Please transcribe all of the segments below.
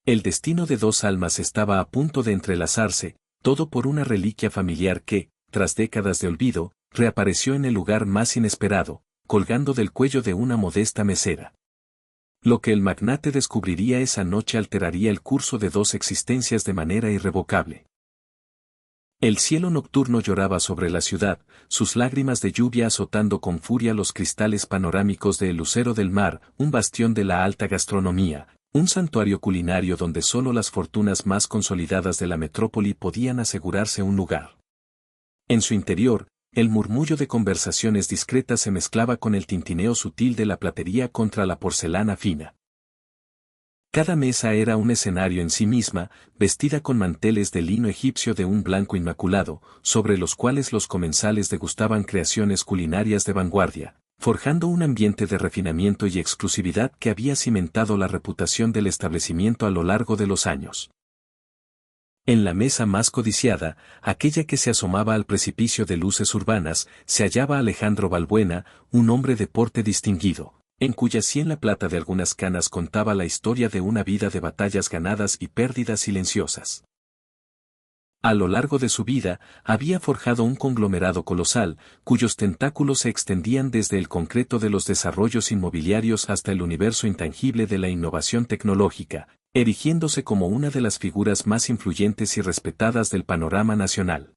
El destino de dos almas estaba a punto de entrelazarse, todo por una reliquia familiar que, tras décadas de olvido, reapareció en el lugar más inesperado, colgando del cuello de una modesta mesera. Lo que el magnate descubriría esa noche alteraría el curso de dos existencias de manera irrevocable. El cielo nocturno lloraba sobre la ciudad, sus lágrimas de lluvia azotando con furia los cristales panorámicos de El Lucero del Mar, un bastión de la alta gastronomía, un santuario culinario donde solo las fortunas más consolidadas de la metrópoli podían asegurarse un lugar. En su interior, el murmullo de conversaciones discretas se mezclaba con el tintineo sutil de la platería contra la porcelana fina. Cada mesa era un escenario en sí misma, vestida con manteles de lino egipcio de un blanco inmaculado, sobre los cuales los comensales degustaban creaciones culinarias de vanguardia, forjando un ambiente de refinamiento y exclusividad que había cimentado la reputación del establecimiento a lo largo de los años. En la mesa más codiciada, aquella que se asomaba al precipicio de luces urbanas, se hallaba Alejandro Balbuena, un hombre de porte distinguido, en cuya sien la plata de algunas canas contaba la historia de una vida de batallas ganadas y pérdidas silenciosas. A lo largo de su vida, había forjado un conglomerado colosal, cuyos tentáculos se extendían desde el concreto de los desarrollos inmobiliarios hasta el universo intangible de la innovación tecnológica, erigiéndose como una de las figuras más influyentes y respetadas del panorama nacional.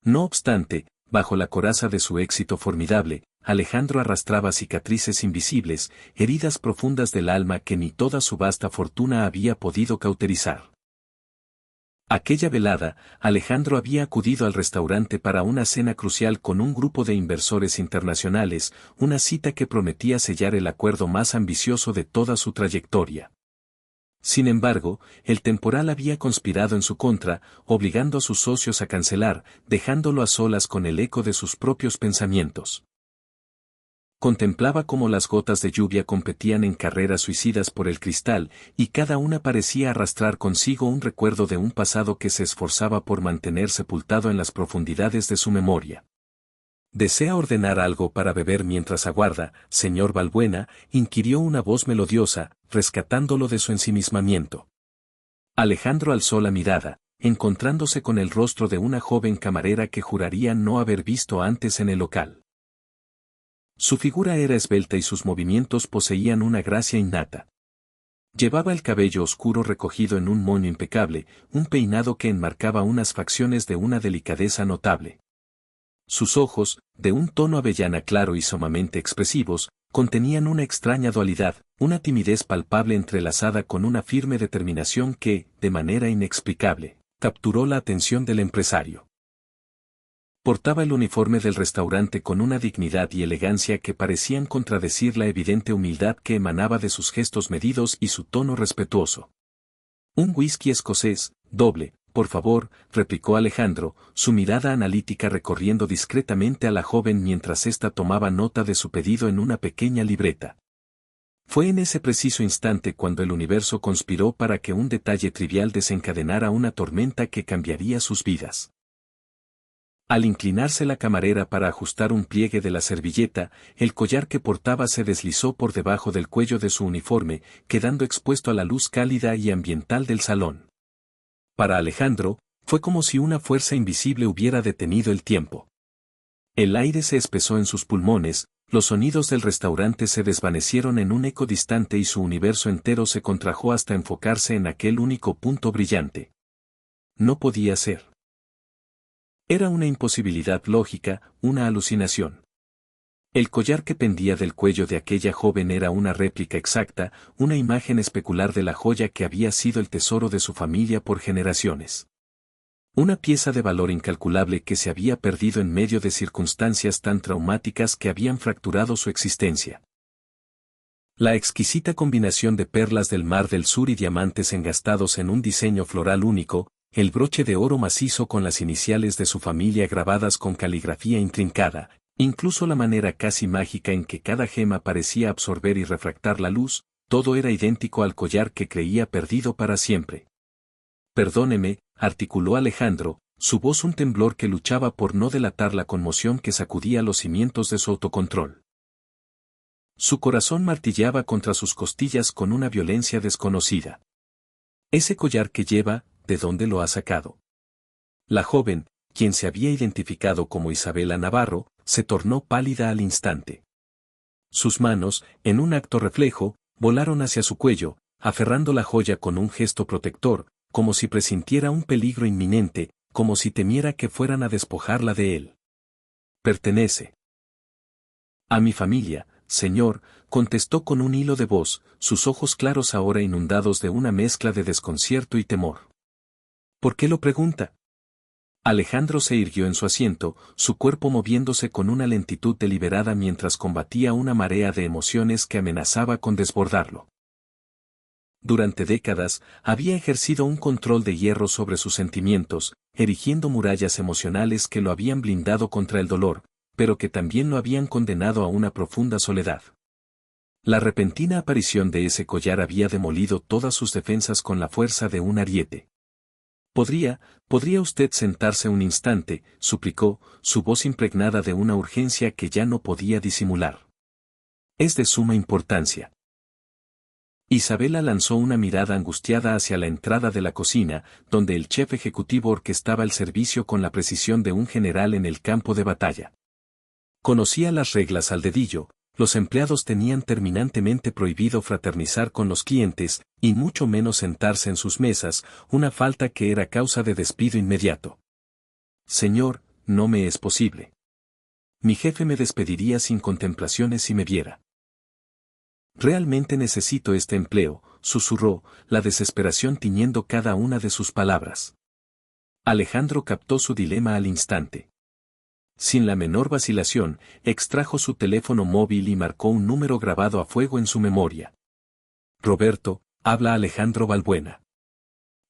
No obstante, bajo la coraza de su éxito formidable, Alejandro arrastraba cicatrices invisibles, heridas profundas del alma que ni toda su vasta fortuna había podido cauterizar. Aquella velada, Alejandro había acudido al restaurante para una cena crucial con un grupo de inversores internacionales, una cita que prometía sellar el acuerdo más ambicioso de toda su trayectoria. Sin embargo, el temporal había conspirado en su contra, obligando a sus socios a cancelar, dejándolo a solas con el eco de sus propios pensamientos. Contemplaba cómo las gotas de lluvia competían en carreras suicidas por el cristal, y cada una parecía arrastrar consigo un recuerdo de un pasado que se esforzaba por mantener sepultado en las profundidades de su memoria. ¿Desea ordenar algo para beber mientras aguarda, señor Balbuena?, inquirió una voz melodiosa, rescatándolo de su ensimismamiento. Alejandro alzó la mirada, encontrándose con el rostro de una joven camarera que juraría no haber visto antes en el local. Su figura era esbelta y sus movimientos poseían una gracia innata. Llevaba el cabello oscuro recogido en un moño impecable, un peinado que enmarcaba unas facciones de una delicadeza notable. Sus ojos, de un tono avellana claro y sumamente expresivos, contenían una extraña dualidad, una timidez palpable entrelazada con una firme determinación que, de manera inexplicable, capturó la atención del empresario. Portaba el uniforme del restaurante con una dignidad y elegancia que parecían contradecir la evidente humildad que emanaba de sus gestos medidos y su tono respetuoso. Un whisky escocés, doble, por favor, replicó Alejandro, su mirada analítica recorriendo discretamente a la joven mientras ésta tomaba nota de su pedido en una pequeña libreta. Fue en ese preciso instante cuando el universo conspiró para que un detalle trivial desencadenara una tormenta que cambiaría sus vidas. Al inclinarse la camarera para ajustar un pliegue de la servilleta, el collar que portaba se deslizó por debajo del cuello de su uniforme, quedando expuesto a la luz cálida y ambiental del salón. Para Alejandro, fue como si una fuerza invisible hubiera detenido el tiempo. El aire se espesó en sus pulmones, los sonidos del restaurante se desvanecieron en un eco distante y su universo entero se contrajo hasta enfocarse en aquel único punto brillante. No podía ser. Era una imposibilidad lógica, una alucinación. El collar que pendía del cuello de aquella joven era una réplica exacta, una imagen especular de la joya que había sido el tesoro de su familia por generaciones. Una pieza de valor incalculable que se había perdido en medio de circunstancias tan traumáticas que habían fracturado su existencia. La exquisita combinación de perlas del Mar del Sur y diamantes engastados en un diseño floral único, el broche de oro macizo con las iniciales de su familia grabadas con caligrafía intrincada, incluso la manera casi mágica en que cada gema parecía absorber y refractar la luz, todo era idéntico al collar que creía perdido para siempre. Perdóneme, articuló Alejandro, su voz un temblor que luchaba por no delatar la conmoción que sacudía los cimientos de su autocontrol. Su corazón martilleaba contra sus costillas con una violencia desconocida. Ese collar que lleva, ¿de dónde lo ha sacado? La joven, quien se había identificado como Isabela Navarro, se tornó pálida al instante. Sus manos, en un acto reflejo, volaron hacia su cuello, aferrando la joya con un gesto protector, como si presintiera un peligro inminente, como si temiera que fueran a despojarla de él. Pertenece a mi familia, señor, contestó con un hilo de voz, sus ojos claros ahora inundados de una mezcla de desconcierto y temor. ¿Por qué lo pregunta? Alejandro se irguió en su asiento, su cuerpo moviéndose con una lentitud deliberada mientras combatía una marea de emociones que amenazaba con desbordarlo. Durante décadas, había ejercido un control de hierro sobre sus sentimientos, erigiendo murallas emocionales que lo habían blindado contra el dolor, pero que también lo habían condenado a una profunda soledad. La repentina aparición de ese collar había demolido todas sus defensas con la fuerza de un ariete. ¿Podría usted sentarse un instante?, suplicó, su voz impregnada de una urgencia que ya no podía disimular. Es de suma importancia. Isabela lanzó una mirada angustiada hacia la entrada de la cocina, donde el chef ejecutivo orquestaba el servicio con la precisión de un general en el campo de batalla. Conocía las reglas al dedillo. Los empleados tenían terminantemente prohibido fraternizar con los clientes, y mucho menos sentarse en sus mesas, una falta que era causa de despido inmediato. Señor, no me es posible. Mi jefe me despediría sin contemplaciones si me viera. Realmente necesito este empleo, susurró, la desesperación tiñendo cada una de sus palabras. Alejandro captó su dilema al instante. Sin la menor vacilación, extrajo su teléfono móvil y marcó un número grabado a fuego en su memoria. Roberto, habla Alejandro Balbuena.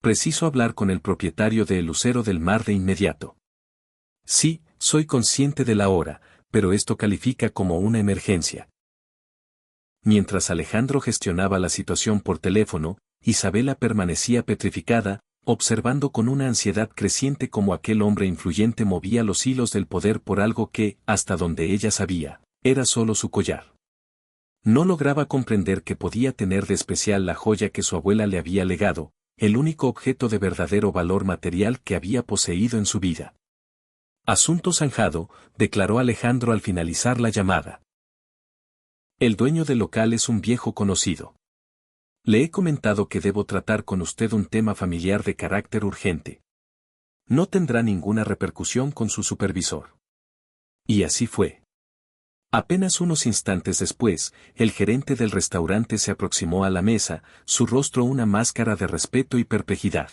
Preciso hablar con el propietario de El Lucero del Mar de inmediato. Sí, soy consciente de la hora, pero esto califica como una emergencia. Mientras Alejandro gestionaba la situación por teléfono, Isabela permanecía petrificada, observando con una ansiedad creciente cómo aquel hombre influyente movía los hilos del poder por algo que, hasta donde ella sabía, era solo su collar. No lograba comprender que podía tener de especial la joya que su abuela le había legado, el único objeto de verdadero valor material que había poseído en su vida. Asunto zanjado, declaró Alejandro al finalizar la llamada. El dueño del local es un viejo conocido. Le he comentado que debo tratar con usted un tema familiar de carácter urgente. No tendrá ninguna repercusión con su supervisor. Y así fue. Apenas unos instantes después, el gerente del restaurante se aproximó a la mesa, su rostro una máscara de respeto y perplejidad.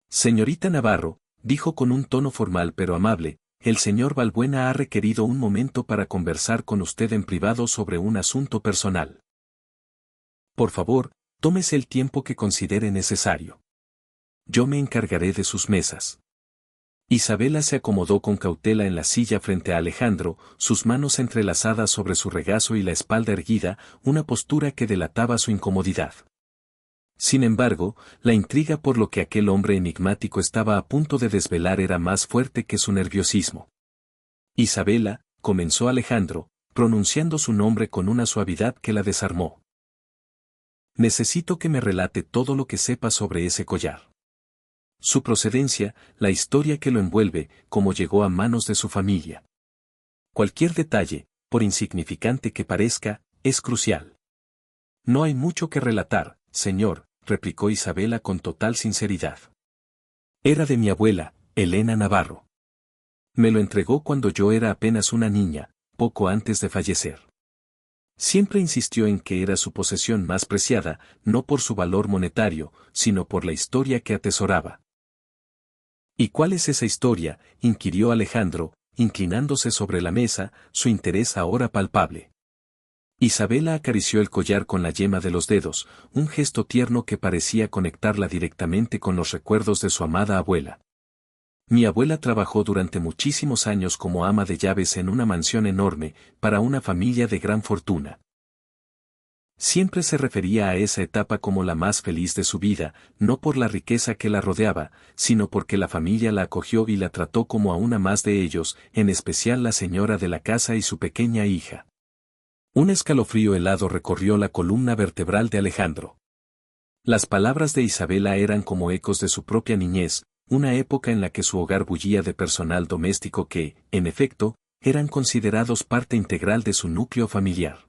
Señorita Navarro, dijo con un tono formal pero amable, el señor Balbuena ha requerido un momento para conversar con usted en privado sobre un asunto personal. Por favor, tómese el tiempo que considere necesario. Yo me encargaré de sus mesas. Isabela se acomodó con cautela en la silla frente a Alejandro, sus manos entrelazadas sobre su regazo y la espalda erguida, una postura que delataba su incomodidad. Sin embargo, la intriga por lo que aquel hombre enigmático estaba a punto de desvelar era más fuerte que su nerviosismo. Isabela, comenzó Alejandro, pronunciando su nombre con una suavidad que la desarmó. Necesito que me relate todo lo que sepa sobre ese collar. Su procedencia, la historia que lo envuelve, cómo llegó a manos de su familia. Cualquier detalle, por insignificante que parezca, es crucial. No hay mucho que relatar, señor, replicó Isabela con total sinceridad. Era de mi abuela, Elena Navarro. Me lo entregó cuando yo era apenas una niña, poco antes de fallecer. Siempre insistió en que era su posesión más preciada, no por su valor monetario, sino por la historia que atesoraba. ¿Y cuál es esa historia?, inquirió Alejandro, inclinándose sobre la mesa, su interés ahora palpable. Isabela acarició el collar con la yema de los dedos, un gesto tierno que parecía conectarla directamente con los recuerdos de su amada abuela. Mi abuela trabajó durante muchísimos años como ama de llaves en una mansión enorme, para una familia de gran fortuna. Siempre se refería a esa etapa como la más feliz de su vida, no por la riqueza que la rodeaba, sino porque la familia la acogió y la trató como a una más de ellos, en especial la señora de la casa y su pequeña hija. Un escalofrío helado recorrió la columna vertebral de Alejandro. Las palabras de Isabela eran como ecos de su propia niñez, una época en la que su hogar bullía de personal doméstico que, en efecto, eran considerados parte integral de su núcleo familiar.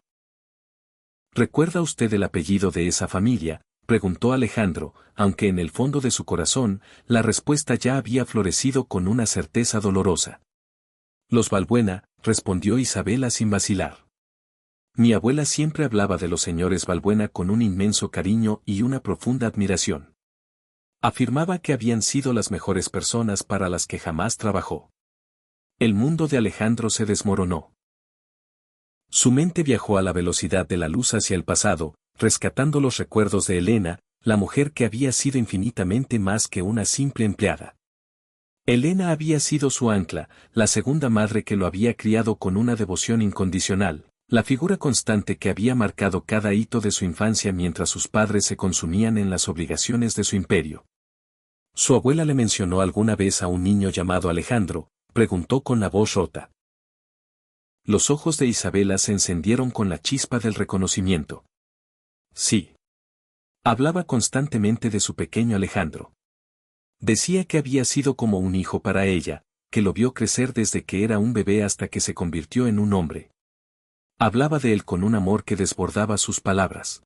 ¿Recuerda usted el apellido de esa familia?, preguntó Alejandro, aunque en el fondo de su corazón, la respuesta ya había florecido con una certeza dolorosa. Los Balbuena, respondió Isabela sin vacilar. Mi abuela siempre hablaba de los señores Balbuena con un inmenso cariño y una profunda admiración. Afirmaba que habían sido las mejores personas para las que jamás trabajó. El mundo de Alejandro se desmoronó. Su mente viajó a la velocidad de la luz hacia el pasado, rescatando los recuerdos de Elena, la mujer que había sido infinitamente más que una simple empleada. Elena había sido su ancla, la segunda madre que lo había criado con una devoción incondicional, la figura constante que había marcado cada hito de su infancia mientras sus padres se consumían en las obligaciones de su imperio. ¿Su abuela le mencionó alguna vez a un niño llamado Alejandro?, preguntó con la voz rota. Los ojos de Isabela se encendieron con la chispa del reconocimiento. Sí. Hablaba constantemente de su pequeño Alejandro. Decía que había sido como un hijo para ella, que lo vio crecer desde que era un bebé hasta que se convirtió en un hombre. Hablaba de él con un amor que desbordaba sus palabras.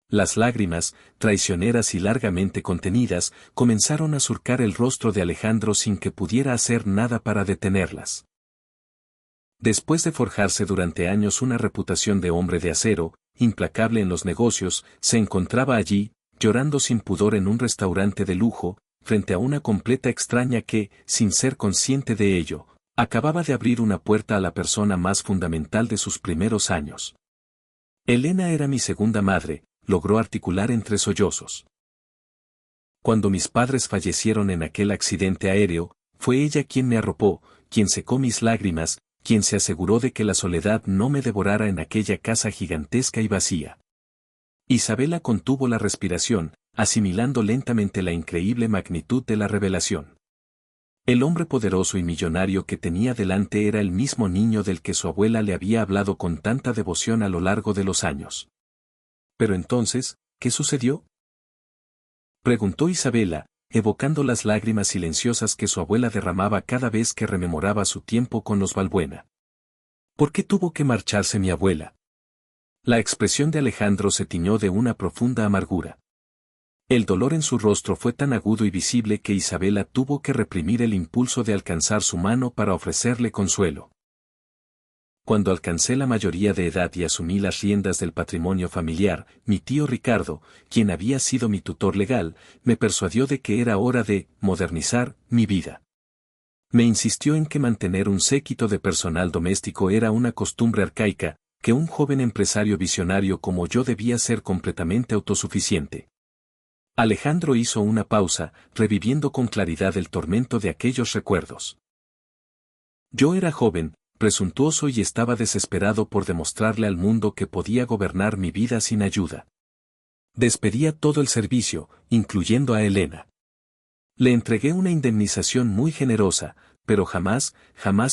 Las lágrimas, traicioneras y largamente contenidas, comenzaron a surcar el rostro de Alejandro sin que pudiera hacer nada para detenerlas. Después de forjarse durante años una reputación de hombre de acero, implacable en los negocios, se encontraba allí, llorando sin pudor en un restaurante de lujo, frente a una completa extraña que, sin ser consciente de ello, acababa de abrir una puerta a la persona más fundamental de sus primeros años. Elena era mi segunda madre, logró articular entre sollozos. Cuando mis padres fallecieron en aquel accidente aéreo, fue ella quien me arropó, quien secó mis lágrimas, quien se aseguró de que la soledad no me devorara en aquella casa gigantesca y vacía. Isabela contuvo la respiración, asimilando lentamente la increíble magnitud de la revelación. El hombre poderoso y millonario que tenía delante era el mismo niño del que su abuela le había hablado con tanta devoción a lo largo de los años. Pero entonces, ¿qué sucedió?, preguntó Isabela, evocando las lágrimas silenciosas que su abuela derramaba cada vez que rememoraba su tiempo con los Balbuena. ¿Por qué tuvo que marcharse mi abuela? La expresión de Alejandro se tiñó de una profunda amargura. El dolor en su rostro fue tan agudo y visible que Isabela tuvo que reprimir el impulso de alcanzar su mano para ofrecerle consuelo. Cuando alcancé la mayoría de edad y asumí las riendas del patrimonio familiar, mi tío Ricardo, quien había sido mi tutor legal, me persuadió de que era hora de modernizar mi vida. Me insistió en que mantener un séquito de personal doméstico era una costumbre arcaica, que un joven empresario visionario como yo debía ser completamente autosuficiente. Alejandro hizo una pausa, reviviendo con claridad el tormento de aquellos recuerdos. Yo era joven, presuntuoso y estaba desesperado por demostrarle al mundo que podía gobernar mi vida sin ayuda. Despedía todo el servicio, incluyendo a Elena. Le entregué una indemnización muy generosa, pero jamás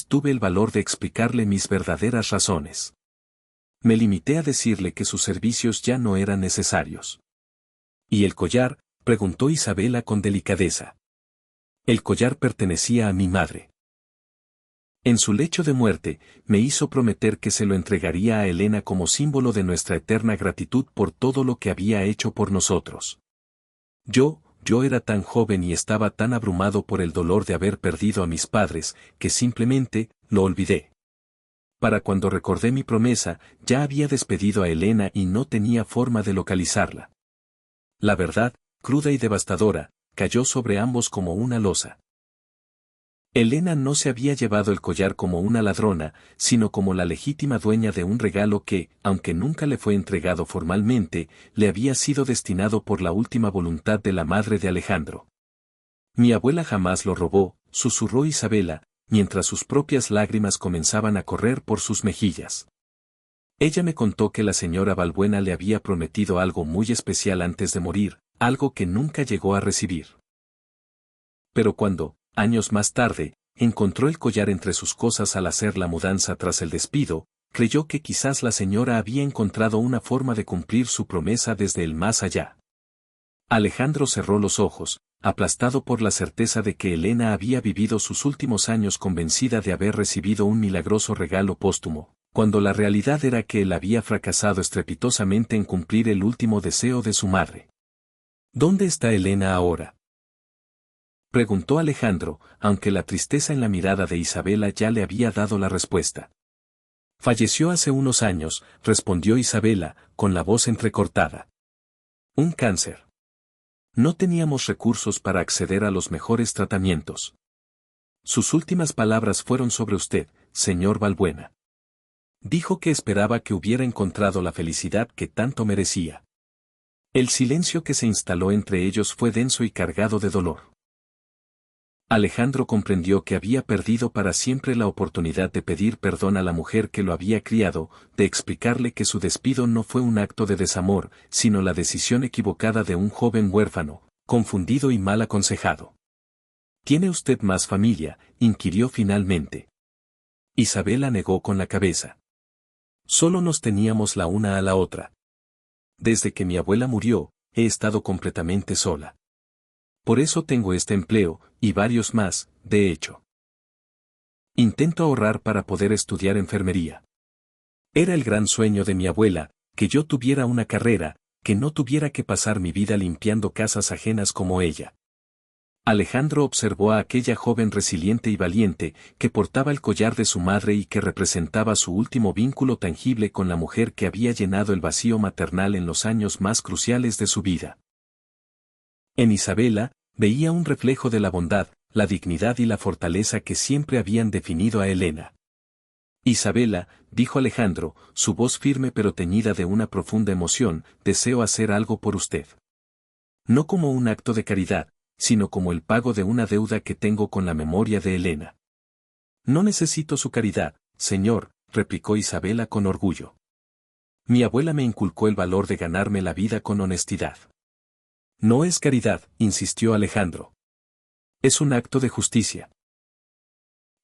tuve el valor de explicarle mis verdaderas razones. Me limité a decirle que sus servicios ya no eran necesarios. ¿Y el collar?, preguntó Isabela con delicadeza. El collar pertenecía a mi madre. En su lecho de muerte, me hizo prometer que se lo entregaría a Elena como símbolo de nuestra eterna gratitud por todo lo que había hecho por nosotros. Yo era tan joven y estaba tan abrumado por el dolor de haber perdido a mis padres, que simplemente lo olvidé. Para cuando recordé mi promesa, ya había despedido a Elena y no tenía forma de localizarla. La verdad, cruda y devastadora, cayó sobre ambos como una losa. Elena no se había llevado el collar como una ladrona, sino como la legítima dueña de un regalo que, aunque nunca le fue entregado formalmente, le había sido destinado por la última voluntad de la madre de Alejandro. Mi abuela jamás lo robó, susurró Isabela, mientras sus propias lágrimas comenzaban a correr por sus mejillas. Ella me contó que la señora Balbuena le había prometido algo muy especial antes de morir, algo que nunca llegó a recibir. Pero cuando, años más tarde, encontró el collar entre sus cosas al hacer la mudanza tras el despido, creyó que quizás la señora había encontrado una forma de cumplir su promesa desde el más allá. Alejandro cerró los ojos, aplastado por la certeza de que Elena había vivido sus últimos años convencida de haber recibido un milagroso regalo póstumo, cuando la realidad era que él había fracasado estrepitosamente en cumplir el último deseo de su madre. ¿Dónde está Elena ahora?, preguntó Alejandro, aunque la tristeza en la mirada de Isabela ya le había dado la respuesta. Falleció hace unos años, respondió Isabela, con la voz entrecortada. Un cáncer. No teníamos recursos para acceder a los mejores tratamientos. Sus últimas palabras fueron sobre usted, señor Balbuena. Dijo que esperaba que hubiera encontrado la felicidad que tanto merecía. El silencio que se instaló entre ellos fue denso y cargado de dolor. Alejandro comprendió que había perdido para siempre la oportunidad de pedir perdón a la mujer que lo había criado, de explicarle que su despido no fue un acto de desamor, sino la decisión equivocada de un joven huérfano, confundido y mal aconsejado. ¿Tiene usted más familia?, inquirió finalmente. Isabela negó con la cabeza. Solo nos teníamos la una a la otra. Desde que mi abuela murió, he estado completamente sola. Por eso tengo este empleo, y varios más, de hecho. Intento ahorrar para poder estudiar enfermería. Era el gran sueño de mi abuela, que yo tuviera una carrera, que no tuviera que pasar mi vida limpiando casas ajenas como ella. Alejandro observó a aquella joven resiliente y valiente, que portaba el collar de su madre y que representaba su último vínculo tangible con la mujer que había llenado el vacío maternal en los años más cruciales de su vida. En Isabela, veía un reflejo de la bondad, la dignidad y la fortaleza que siempre habían definido a Elena. Isabela, dijo Alejandro, su voz firme pero teñida de una profunda emoción, deseo hacer algo por usted. No como un acto de caridad, sino como el pago de una deuda que tengo con la memoria de Elena. No necesito su caridad, señor, replicó Isabela con orgullo. Mi abuela me inculcó el valor de ganarme la vida con honestidad. No es caridad, insistió Alejandro. Es un acto de justicia.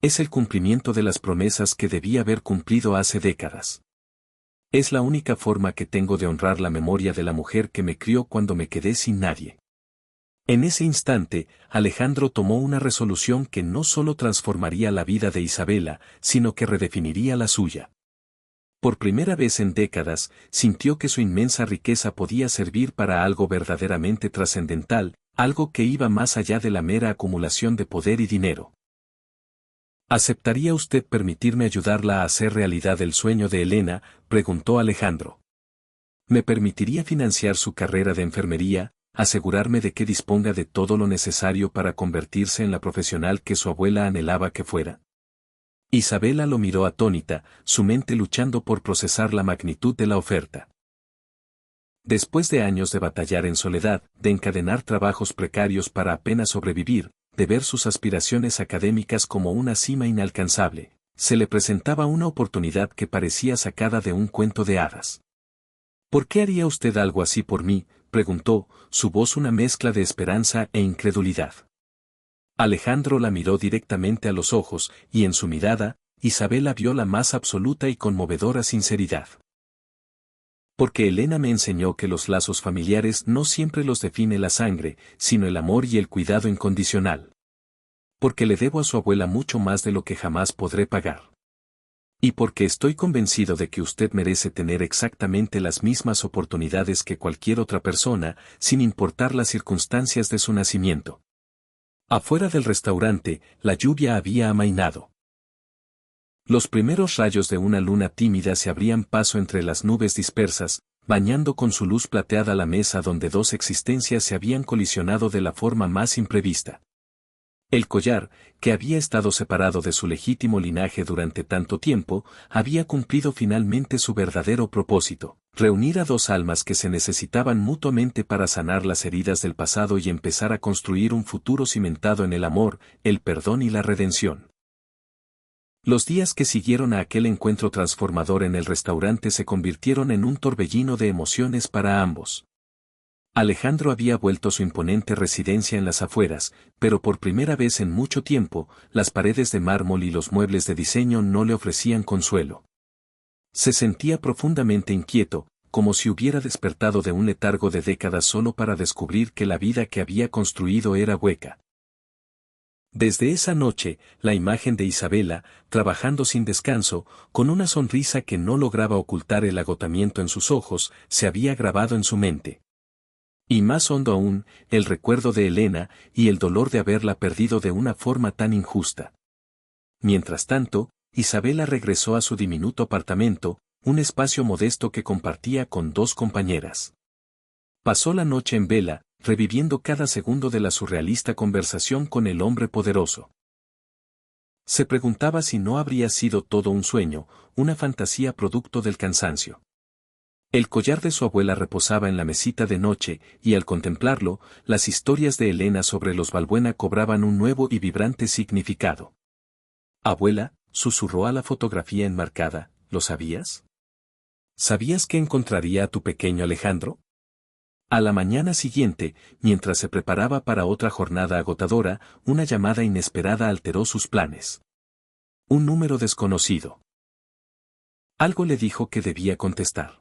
Es el cumplimiento de las promesas que debí haber cumplido hace décadas. Es la única forma que tengo de honrar la memoria de la mujer que me crió cuando me quedé sin nadie. En ese instante, Alejandro tomó una resolución que no solo transformaría la vida de Isabela, sino que redefiniría la suya. Por primera vez en décadas, sintió que su inmensa riqueza podía servir para algo verdaderamente trascendental, algo que iba más allá de la mera acumulación de poder y dinero. ¿Aceptaría usted permitirme ayudarla a hacer realidad el sueño de Elena?, preguntó Alejandro. ¿Me permitiría financiar su carrera de enfermería, asegurarme de que disponga de todo lo necesario para convertirse en la profesional que su abuela anhelaba que fuera? Isabela lo miró atónita, su mente luchando por procesar la magnitud de la oferta. Después de años de batallar en soledad, de encadenar trabajos precarios para apenas sobrevivir, de ver sus aspiraciones académicas como una cima inalcanzable, se le presentaba una oportunidad que parecía sacada de un cuento de hadas. ¿Por qué haría usted algo así por mí?, preguntó, su voz una mezcla de esperanza e incredulidad. Alejandro la miró directamente a los ojos, y en su mirada, Isabela vio la más absoluta y conmovedora sinceridad. Porque Elena me enseñó que los lazos familiares no siempre los define la sangre, sino el amor y el cuidado incondicional. Porque le debo a su abuela mucho más de lo que jamás podré pagar. Y porque estoy convencido de que usted merece tener exactamente las mismas oportunidades que cualquier otra persona, sin importar las circunstancias de su nacimiento. Afuera del restaurante, la lluvia había amainado. Los primeros rayos de una luna tímida se abrían paso entre las nubes dispersas, bañando con su luz plateada la mesa donde dos existencias se habían colisionado de la forma más imprevista. El collar, que había estado separado de su legítimo linaje durante tanto tiempo, había cumplido finalmente su verdadero propósito: reunir a dos almas que se necesitaban mutuamente para sanar las heridas del pasado y empezar a construir un futuro cimentado en el amor, el perdón y la redención. Los días que siguieron a aquel encuentro transformador en el restaurante se convirtieron en un torbellino de emociones para ambos. Alejandro había vuelto a su imponente residencia en las afueras, pero por primera vez en mucho tiempo, las paredes de mármol y los muebles de diseño no le ofrecían consuelo. Se sentía profundamente inquieto, como si hubiera despertado de un letargo de décadas solo para descubrir que la vida que había construido era hueca. Desde esa noche, la imagen de Isabela, trabajando sin descanso, con una sonrisa que no lograba ocultar el agotamiento en sus ojos, se había grabado en su mente. Y más hondo aún, el recuerdo de Elena y el dolor de haberla perdido de una forma tan injusta. Mientras tanto, Isabela regresó a su diminuto apartamento, un espacio modesto que compartía con dos compañeras. Pasó la noche en vela, reviviendo cada segundo de la surrealista conversación con el hombre poderoso. Se preguntaba si no habría sido todo un sueño, una fantasía producto del cansancio. El collar de su abuela reposaba en la mesita de noche, y al contemplarlo, las historias de Elena sobre los Balbuena cobraban un nuevo y vibrante significado. «Abuela», susurró a la fotografía enmarcada, «¿lo sabías? ¿Sabías que encontraría a tu pequeño Alejandro?». A la mañana siguiente, mientras se preparaba para otra jornada agotadora, una llamada inesperada alteró sus planes. Un número desconocido. Algo le dijo que debía contestar.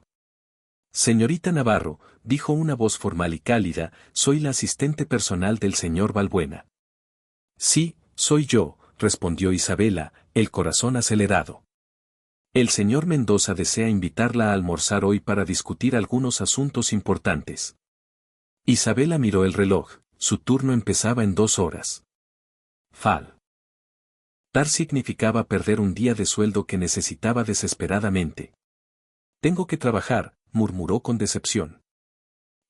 «Señorita Navarro», dijo una voz formal y cálida, «soy la asistente personal del señor Balbuena». «Sí, soy yo», respondió Isabela, el corazón acelerado. «El señor Mendoza desea invitarla a almorzar hoy para discutir algunos asuntos importantes». Isabela miró el reloj, su turno empezaba en 2 horas. Faltar significaba perder un día de sueldo que necesitaba desesperadamente. «Tengo que trabajar», murmuró con decepción.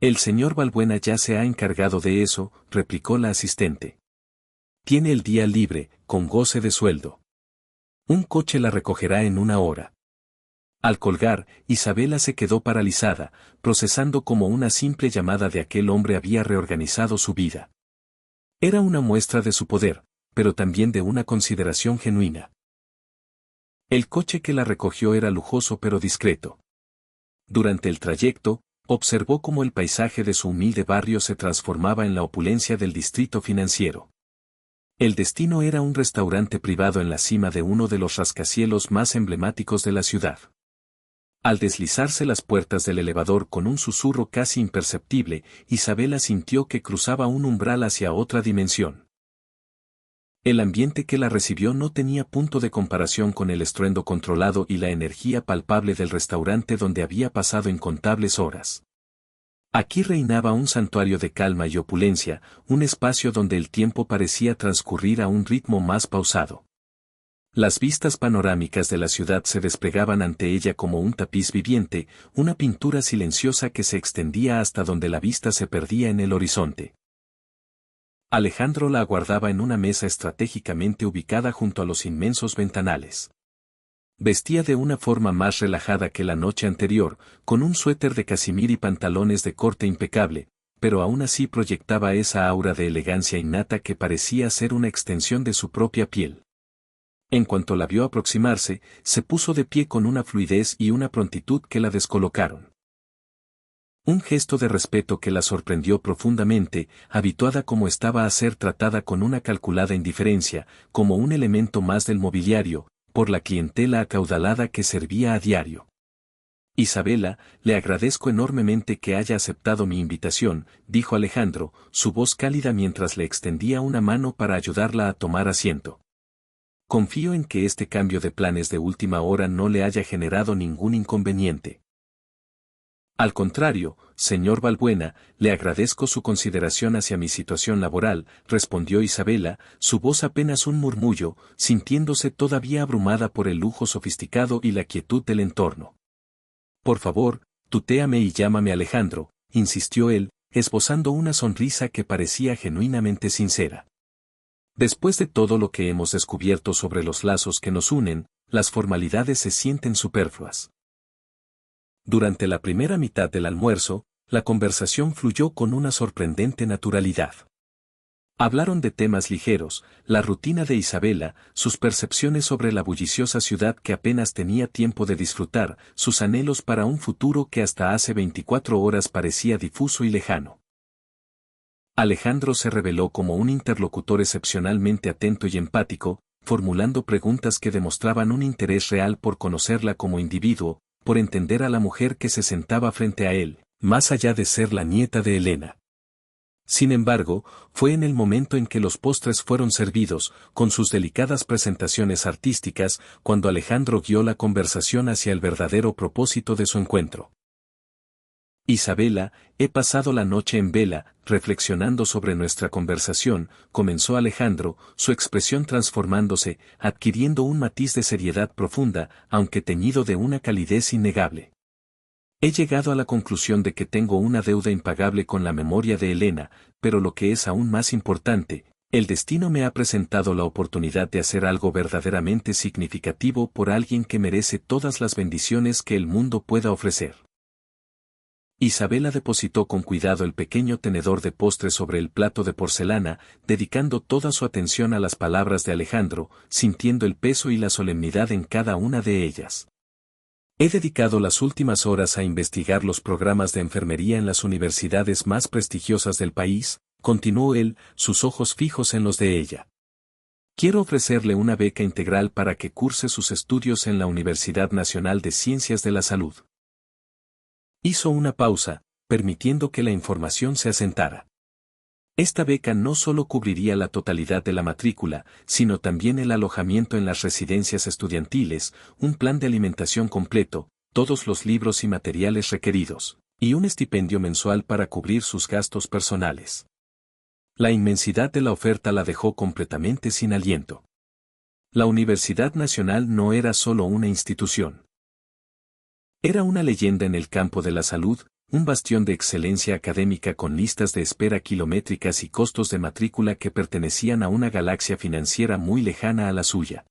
«El señor Balbuena ya se ha encargado de eso», replicó la asistente. «Tiene el día libre, con goce de sueldo. Un coche la recogerá en 1 hora». Al colgar, Isabela se quedó paralizada, procesando cómo una simple llamada de aquel hombre había reorganizado su vida. Era una muestra de su poder, pero también de una consideración genuina. El coche que la recogió era lujoso pero discreto. Durante el trayecto, observó cómo el paisaje de su humilde barrio se transformaba en la opulencia del distrito financiero. El destino era un restaurante privado en la cima de uno de los rascacielos más emblemáticos de la ciudad. Al deslizarse las puertas del elevador con un susurro casi imperceptible, Isabela sintió que cruzaba un umbral hacia otra dimensión. El ambiente que la recibió no tenía punto de comparación con el estruendo controlado y la energía palpable del restaurante donde había pasado incontables horas. Aquí reinaba un santuario de calma y opulencia, un espacio donde el tiempo parecía transcurrir a un ritmo más pausado. Las vistas panorámicas de la ciudad se desplegaban ante ella como un tapiz viviente, una pintura silenciosa que se extendía hasta donde la vista se perdía en el horizonte. Alejandro la aguardaba en una mesa estratégicamente ubicada junto a los inmensos ventanales. Vestía de una forma más relajada que la noche anterior, con un suéter de casimir y pantalones de corte impecable, pero aún así proyectaba esa aura de elegancia innata que parecía ser una extensión de su propia piel. En cuanto la vio aproximarse, se puso de pie con una fluidez y una prontitud que la descolocaron. Un gesto de respeto que la sorprendió profundamente, habituada como estaba a ser tratada con una calculada indiferencia, como un elemento más del mobiliario, por la clientela acaudalada que servía a diario. «Isabela, le agradezco enormemente que haya aceptado mi invitación», dijo Alejandro, su voz cálida mientras le extendía una mano para ayudarla a tomar asiento. «Confío en que este cambio de planes de última hora no le haya generado ningún inconveniente». «Al contrario, señor Balbuena, le agradezco su consideración hacia mi situación laboral», respondió Isabela, su voz apenas un murmullo, sintiéndose todavía abrumada por el lujo sofisticado y la quietud del entorno. «Por favor, tutéame y llámame Alejandro», insistió él, esbozando una sonrisa que parecía genuinamente sincera. «Después de todo lo que hemos descubierto sobre los lazos que nos unen, las formalidades se sienten superfluas». Durante la primera mitad del almuerzo, la conversación fluyó con una sorprendente naturalidad. Hablaron de temas ligeros, la rutina de Isabela, sus percepciones sobre la bulliciosa ciudad que apenas tenía tiempo de disfrutar, sus anhelos para un futuro que hasta hace 24 horas parecía difuso y lejano. Alejandro se reveló como un interlocutor excepcionalmente atento y empático, formulando preguntas que demostraban un interés real por conocerla como individuo, por entender a la mujer que se sentaba frente a él, más allá de ser la nieta de Elena. Sin embargo, fue en el momento en que los postres fueron servidos, con sus delicadas presentaciones artísticas, cuando Alejandro guió la conversación hacia el verdadero propósito de su encuentro. Isabela, he pasado la noche en vela, reflexionando sobre nuestra conversación, comenzó Alejandro, su expresión transformándose, adquiriendo un matiz de seriedad profunda, aunque teñido de una calidez innegable. He llegado a la conclusión de que tengo una deuda impagable con la memoria de Elena, pero lo que es aún más importante, el destino me ha presentado la oportunidad de hacer algo verdaderamente significativo por alguien que merece todas las bendiciones que el mundo pueda ofrecer. Isabela depositó con cuidado el pequeño tenedor de postre sobre el plato de porcelana, dedicando toda su atención a las palabras de Alejandro, sintiendo el peso y la solemnidad en cada una de ellas. He dedicado las últimas horas a investigar los programas de enfermería en las universidades más prestigiosas del país, continuó él, sus ojos fijos en los de ella. Quiero ofrecerle una beca integral para que curse sus estudios en la Universidad Nacional de Ciencias de la Salud. Hizo una pausa, permitiendo que la información se asentara. Esta beca no solo cubriría la totalidad de la matrícula, sino también el alojamiento en las residencias estudiantiles, un plan de alimentación completo, todos los libros y materiales requeridos, y un estipendio mensual para cubrir sus gastos personales. La inmensidad de la oferta la dejó completamente sin aliento. La Universidad Nacional no era solo una institución. Era una leyenda en el campo de la salud, un bastión de excelencia académica con listas de espera kilométricas y costos de matrícula que pertenecían a una galaxia financiera muy lejana a la suya.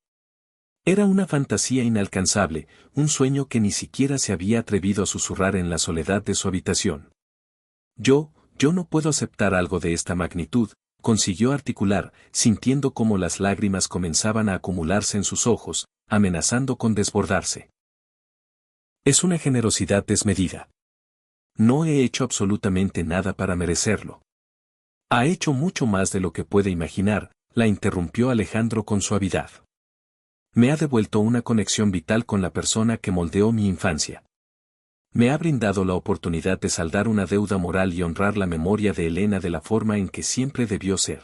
Era una fantasía inalcanzable, un sueño que ni siquiera se había atrevido a susurrar en la soledad de su habitación. Yo no puedo aceptar algo de esta magnitud, consiguió articular, sintiendo cómo las lágrimas comenzaban a acumularse en sus ojos, amenazando con desbordarse. Es una generosidad desmedida. No he hecho absolutamente nada para merecerlo. Ha hecho mucho más de lo que puede imaginar, la interrumpió Alejandro con suavidad. Me ha devuelto una conexión vital con la persona que moldeó mi infancia. Me ha brindado la oportunidad de saldar una deuda moral y honrar la memoria de Elena de la forma en que siempre debió ser.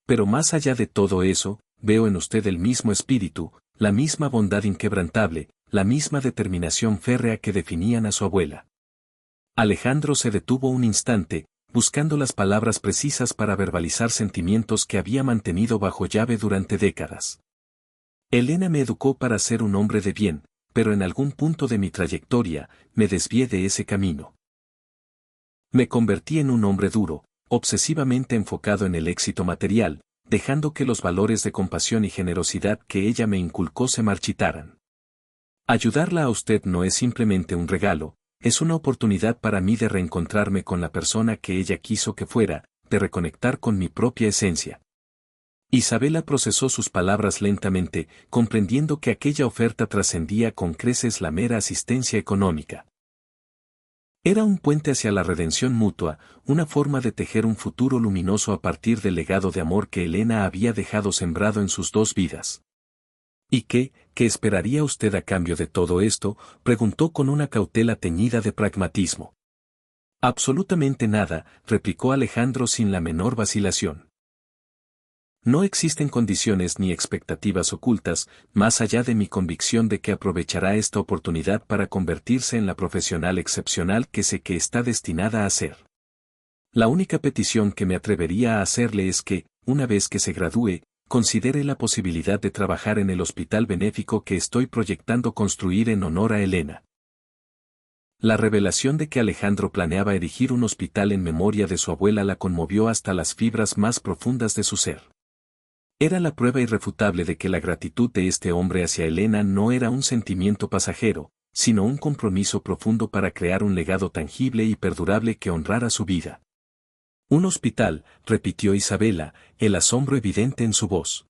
Pero más allá de todo eso, veo en usted el mismo espíritu, la misma bondad inquebrantable, la misma determinación férrea que definían a su abuela. Alejandro se detuvo un instante, buscando las palabras precisas para verbalizar sentimientos que había mantenido bajo llave durante décadas. Elena me educó para ser un hombre de bien, pero en algún punto de mi trayectoria, me desvié de ese camino. Me convertí en un hombre duro, obsesivamente enfocado en el éxito material, dejando que los valores de compasión y generosidad que ella me inculcó se marchitaran. Ayudarla a usted no es simplemente un regalo, es una oportunidad para mí de reencontrarme con la persona que ella quiso que fuera, de reconectar con mi propia esencia. Isabela procesó sus palabras lentamente, comprendiendo que aquella oferta trascendía con creces la mera asistencia económica. Era un puente hacia la redención mutua, una forma de tejer un futuro luminoso a partir del legado de amor que Elena había dejado sembrado en sus dos vidas. ¿Y qué esperaría usted a cambio de todo esto?, preguntó con una cautela teñida de pragmatismo. Absolutamente nada, replicó Alejandro sin la menor vacilación. No existen condiciones ni expectativas ocultas, más allá de mi convicción de que aprovechará esta oportunidad para convertirse en la profesional excepcional que sé que está destinada a ser. La única petición que me atrevería a hacerle es que, una vez que se gradúe, considere la posibilidad de trabajar en el hospital benéfico que estoy proyectando construir en honor a Elena. La revelación de que Alejandro planeaba erigir un hospital en memoria de su abuela la conmovió hasta las fibras más profundas de su ser. Era la prueba irrefutable de que la gratitud de este hombre hacia Elena no era un sentimiento pasajero, sino un compromiso profundo para crear un legado tangible y perdurable que honrara su vida. Un hospital, repitió Isabela, el asombro evidente en su voz.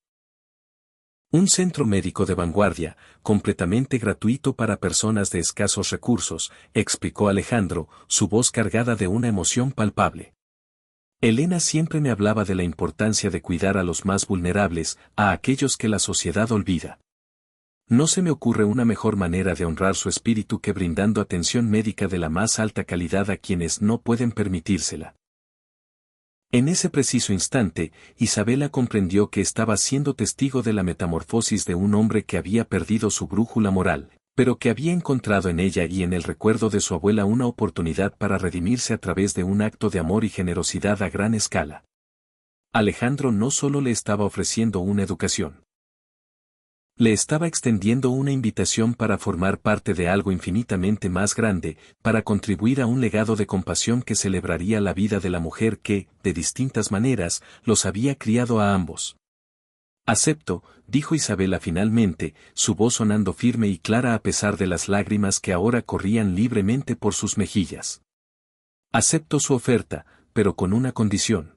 Un centro médico de vanguardia, completamente gratuito para personas de escasos recursos, explicó Alejandro, su voz cargada de una emoción palpable. Elena siempre me hablaba de la importancia de cuidar a los más vulnerables, a aquellos que la sociedad olvida. No se me ocurre una mejor manera de honrar su espíritu que brindando atención médica de la más alta calidad a quienes no pueden permitírsela. En ese preciso instante, Isabela comprendió que estaba siendo testigo de la metamorfosis de un hombre que había perdido su brújula moral, pero que había encontrado en ella y en el recuerdo de su abuela una oportunidad para redimirse a través de un acto de amor y generosidad a gran escala. Alejandro no solo le estaba ofreciendo una educación. Le estaba extendiendo una invitación para formar parte de algo infinitamente más grande, para contribuir a un legado de compasión que celebraría la vida de la mujer que, de distintas maneras, los había criado a ambos. Acepto, dijo Isabela finalmente, su voz sonando firme y clara a pesar de las lágrimas que ahora corrían libremente por sus mejillas. Acepto su oferta, pero con una condición.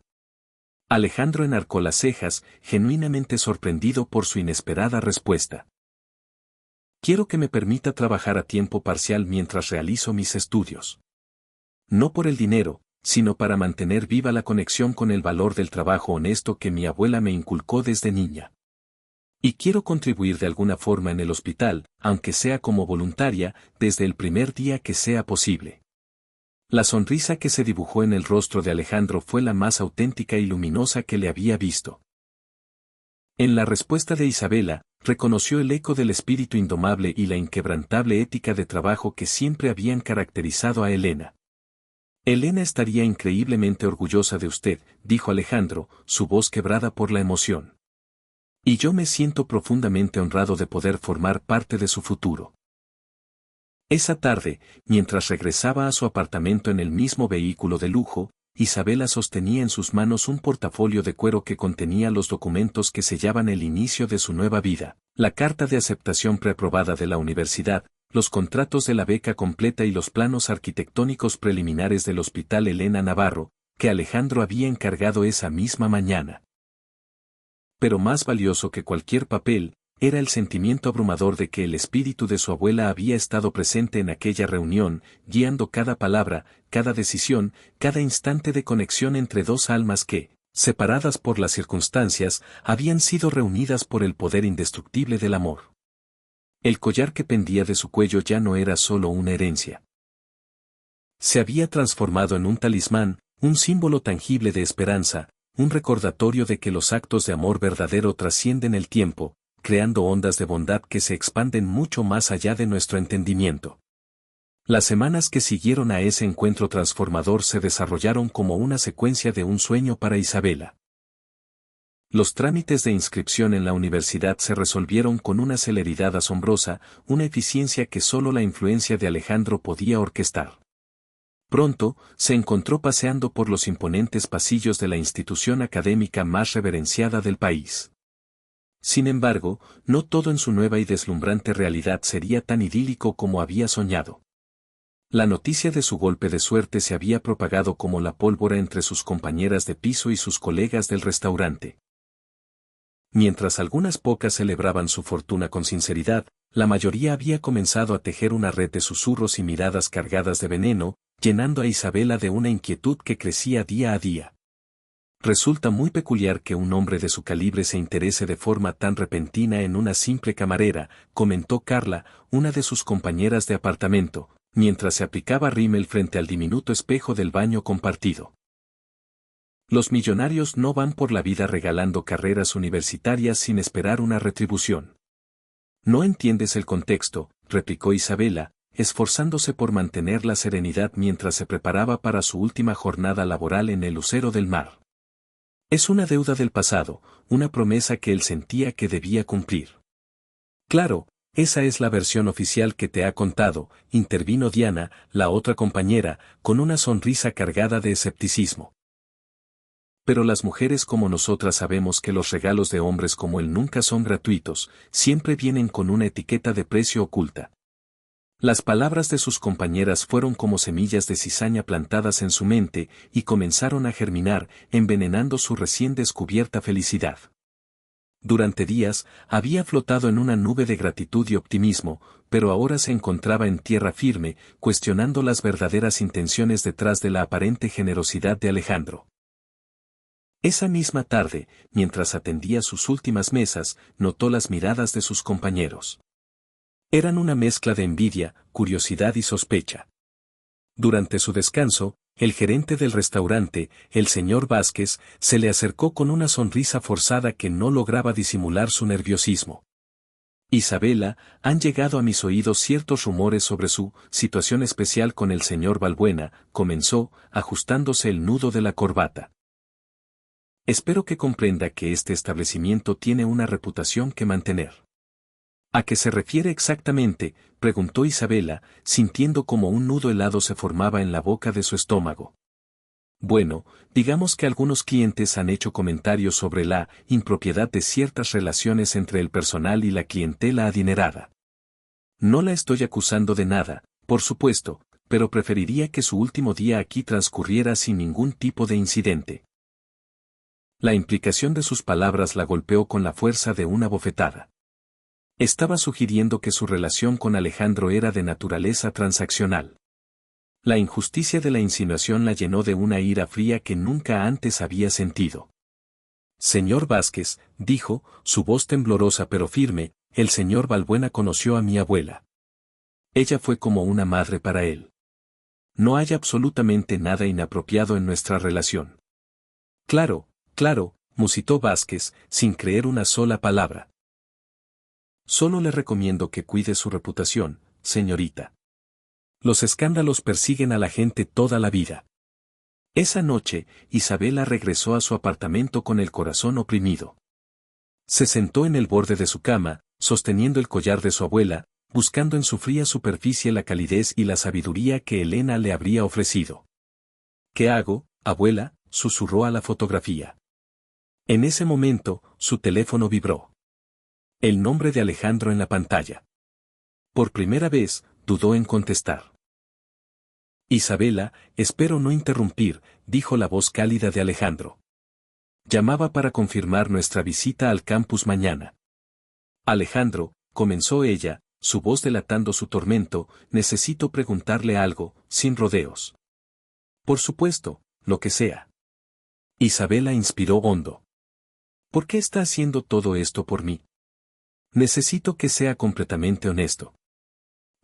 Alejandro enarcó las cejas, genuinamente sorprendido por su inesperada respuesta. Quiero que me permita trabajar a tiempo parcial mientras realizo mis estudios. No por el dinero, sino para mantener viva la conexión con el valor del trabajo honesto que mi abuela me inculcó desde niña. Y quiero contribuir de alguna forma en el hospital, aunque sea como voluntaria, desde el primer día que sea posible. La sonrisa que se dibujó en el rostro de Alejandro fue la más auténtica y luminosa que le había visto. En la respuesta de Isabela, reconoció el eco del espíritu indomable y la inquebrantable ética de trabajo que siempre habían caracterizado a Elena. Elena estaría increíblemente orgullosa de usted, dijo Alejandro, su voz quebrada por la emoción. Y yo me siento profundamente honrado de poder formar parte de su futuro. Esa tarde, mientras regresaba a su apartamento en el mismo vehículo de lujo, Isabela sostenía en sus manos un portafolio de cuero que contenía los documentos que sellaban el inicio de su nueva vida, la carta de aceptación preaprobada de la universidad, los contratos de la beca completa y los planos arquitectónicos preliminares del Hospital Elena Navarro, que Alejandro había encargado esa misma mañana. Pero más valioso que cualquier papel, era el sentimiento abrumador de que el espíritu de su abuela había estado presente en aquella reunión, guiando cada palabra, cada decisión, cada instante de conexión entre dos almas que, separadas por las circunstancias, habían sido reunidas por el poder indestructible del amor. El collar que pendía de su cuello ya no era solo una herencia. Se había transformado en un talismán, un símbolo tangible de esperanza, un recordatorio de que los actos de amor verdadero trascienden el tiempo, creando ondas de bondad que se expanden mucho más allá de nuestro entendimiento. Las semanas que siguieron a ese encuentro transformador se desarrollaron como una secuencia de un sueño para Isabela. Los trámites de inscripción en la universidad se resolvieron con una celeridad asombrosa, una eficiencia que solo la influencia de Alejandro podía orquestar. Pronto, se encontró paseando por los imponentes pasillos de la institución académica más reverenciada del país. Sin embargo, no todo en su nueva y deslumbrante realidad sería tan idílico como había soñado. La noticia de su golpe de suerte se había propagado como la pólvora entre sus compañeras de piso y sus colegas del restaurante. Mientras algunas pocas celebraban su fortuna con sinceridad, la mayoría había comenzado a tejer una red de susurros y miradas cargadas de veneno, llenando a Isabela de una inquietud que crecía día a día. Resulta muy peculiar que un hombre de su calibre se interese de forma tan repentina en una simple camarera, comentó Carla, una de sus compañeras de apartamento, mientras se aplicaba rímel frente al diminuto espejo del baño compartido. Los millonarios no van por la vida regalando carreras universitarias sin esperar una retribución. No entiendes el contexto, replicó Isabela, esforzándose por mantener la serenidad mientras se preparaba para su última jornada laboral en el Lucero del Mar. Es una deuda del pasado, una promesa que él sentía que debía cumplir. Claro, esa es la versión oficial que te ha contado, intervino Diana, la otra compañera, con una sonrisa cargada de escepticismo. Pero las mujeres como nosotras sabemos que los regalos de hombres como él nunca son gratuitos, siempre vienen con una etiqueta de precio oculta. Las palabras de sus compañeras fueron como semillas de cizaña plantadas en su mente y comenzaron a germinar, envenenando su recién descubierta felicidad. Durante días, había flotado en una nube de gratitud y optimismo, pero ahora se encontraba en tierra firme, cuestionando las verdaderas intenciones detrás de la aparente generosidad de Alejandro. Esa misma tarde, mientras atendía sus últimas mesas, notó las miradas de sus compañeros. Eran una mezcla de envidia, curiosidad y sospecha. Durante su descanso, el gerente del restaurante, el señor Vázquez, se le acercó con una sonrisa forzada que no lograba disimular su nerviosismo. Isabela, han llegado a mis oídos ciertos rumores sobre su situación especial con el señor Balbuena, comenzó, ajustándose el nudo de la corbata. Espero que comprenda que este establecimiento tiene una reputación que mantener. ¿A qué se refiere exactamente?, preguntó Isabela, sintiendo como un nudo helado se formaba en la boca de su estómago. Bueno, digamos que algunos clientes han hecho comentarios sobre la impropiedad de ciertas relaciones entre el personal y la clientela adinerada. No la estoy acusando de nada, por supuesto, pero preferiría que su último día aquí transcurriera sin ningún tipo de incidente. La implicación de sus palabras la golpeó con la fuerza de una bofetada. Estaba sugiriendo que su relación con Alejandro era de naturaleza transaccional. La injusticia de la insinuación la llenó de una ira fría que nunca antes había sentido. Señor Vázquez, dijo, su voz temblorosa pero firme, el señor Balbuena conoció a mi abuela. Ella fue como una madre para él. No hay absolutamente nada inapropiado en nuestra relación. Claro, claro, musitó Vázquez, sin creer una sola palabra. Solo le recomiendo que cuide su reputación, señorita. Los escándalos persiguen a la gente toda la vida. Esa noche, Isabela regresó a su apartamento con el corazón oprimido. Se sentó en el borde de su cama, sosteniendo el collar de su abuela, buscando en su fría superficie la calidez y la sabiduría que Elena le habría ofrecido. ¿Qué hago, abuela?, susurró a la fotografía. En ese momento, su teléfono vibró. El nombre de Alejandro en la pantalla. Por primera vez, dudó en contestar. Isabela, espero no interrumpir, dijo la voz cálida de Alejandro. Llamaba para confirmar nuestra visita al campus mañana. Alejandro, comenzó ella, su voz delatando su tormento, necesito preguntarle algo, sin rodeos. Por supuesto, lo que sea. Isabela inspiró hondo. ¿Por qué está haciendo todo esto por mí? Necesito que sea completamente honesto.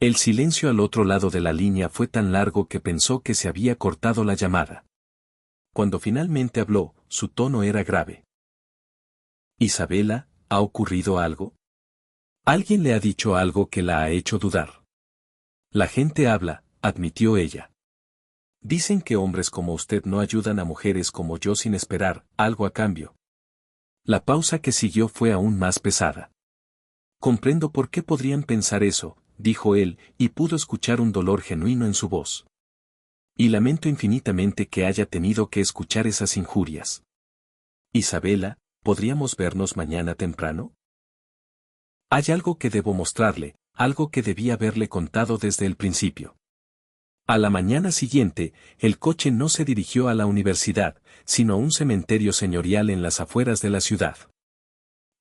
El silencio al otro lado de la línea fue tan largo que pensó que se había cortado la llamada. Cuando finalmente habló, su tono era grave. Isabela, ¿ha ocurrido algo? Alguien le ha dicho algo que la ha hecho dudar. La gente habla, admitió ella. Dicen que hombres como usted no ayudan a mujeres como yo sin esperar algo a cambio. La pausa que siguió fue aún más pesada. Comprendo por qué podrían pensar eso, dijo él, y pudo escuchar un dolor genuino en su voz. Y lamento infinitamente que haya tenido que escuchar esas injurias. Isabela, ¿podríamos vernos mañana temprano? Hay algo que debo mostrarle, algo que debí haberle contado desde el principio. A la mañana siguiente, el coche no se dirigió a la universidad, sino a un cementerio señorial en las afueras de la ciudad.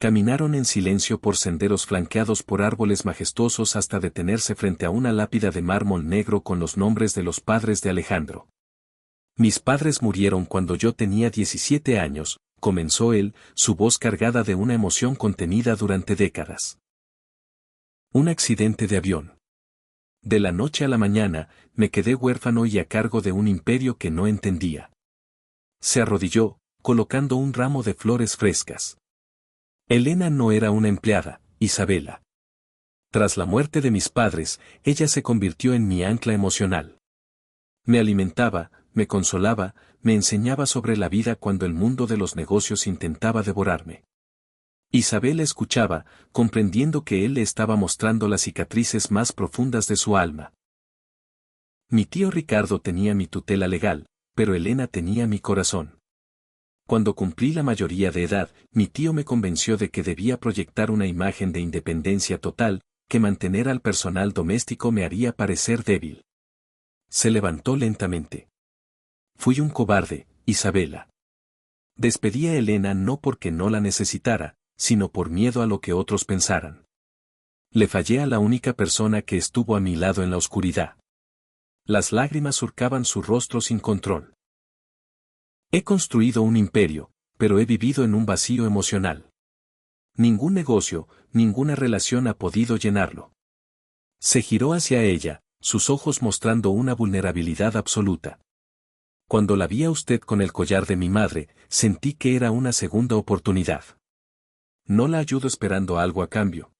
Caminaron en silencio por senderos flanqueados por árboles majestuosos hasta detenerse frente a una lápida de mármol negro con los nombres de los padres de Alejandro. Mis padres murieron cuando yo tenía 17 años, comenzó él, su voz cargada de una emoción contenida durante décadas. Un accidente de avión. De la noche a la mañana, me quedé huérfano y a cargo de un imperio que no entendía. Se arrodilló, colocando un ramo de flores frescas. Elena no era una empleada, Isabela. Tras la muerte de mis padres, ella se convirtió en mi ancla emocional. Me alimentaba, me consolaba, me enseñaba sobre la vida cuando el mundo de los negocios intentaba devorarme. Isabela escuchaba, comprendiendo que él le estaba mostrando las cicatrices más profundas de su alma. Mi tío Ricardo tenía mi tutela legal, pero Elena tenía mi corazón. Cuando cumplí la mayoría de edad, mi tío me convenció de que debía proyectar una imagen de independencia total, que mantener al personal doméstico me haría parecer débil. Se levantó lentamente. Fui un cobarde, Isabela. Despedí a Elena no porque no la necesitara, sino por miedo a lo que otros pensaran. Le fallé a la única persona que estuvo a mi lado en la oscuridad. Las lágrimas surcaban su rostro sin control. He construido un imperio, pero he vivido en un vacío emocional. Ningún negocio, ninguna relación ha podido llenarlo. Se giró hacia ella, sus ojos mostrando una vulnerabilidad absoluta. Cuando la vi a usted con el collar de mi madre, sentí que era una segunda oportunidad. No la ayudo esperando algo a cambio.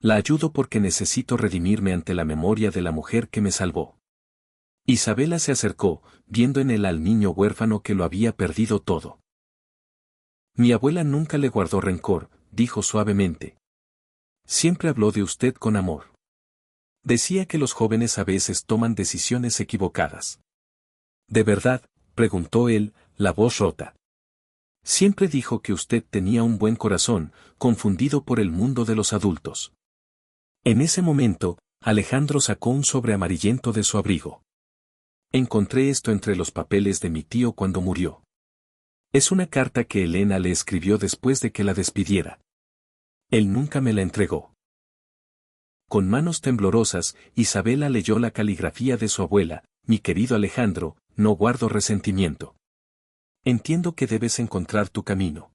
La ayudo porque necesito redimirme ante la memoria de la mujer que me salvó. Isabela se acercó, viendo en él al niño huérfano que lo había perdido todo. Mi abuela nunca le guardó rencor, dijo suavemente. Siempre habló de usted con amor. Decía que los jóvenes a veces toman decisiones equivocadas. ¿De verdad?, preguntó él, la voz rota. Siempre dijo que usted tenía un buen corazón, confundido por el mundo de los adultos. En ese momento, Alejandro sacó un sobre amarillento de su abrigo. Encontré esto entre los papeles de mi tío cuando murió. Es una carta que Elena le escribió después de que la despidiera. Él nunca me la entregó. Con manos temblorosas, Isabela leyó la caligrafía de su abuela. Mi querido Alejandro, no guardo resentimiento. Entiendo que debes encontrar tu camino.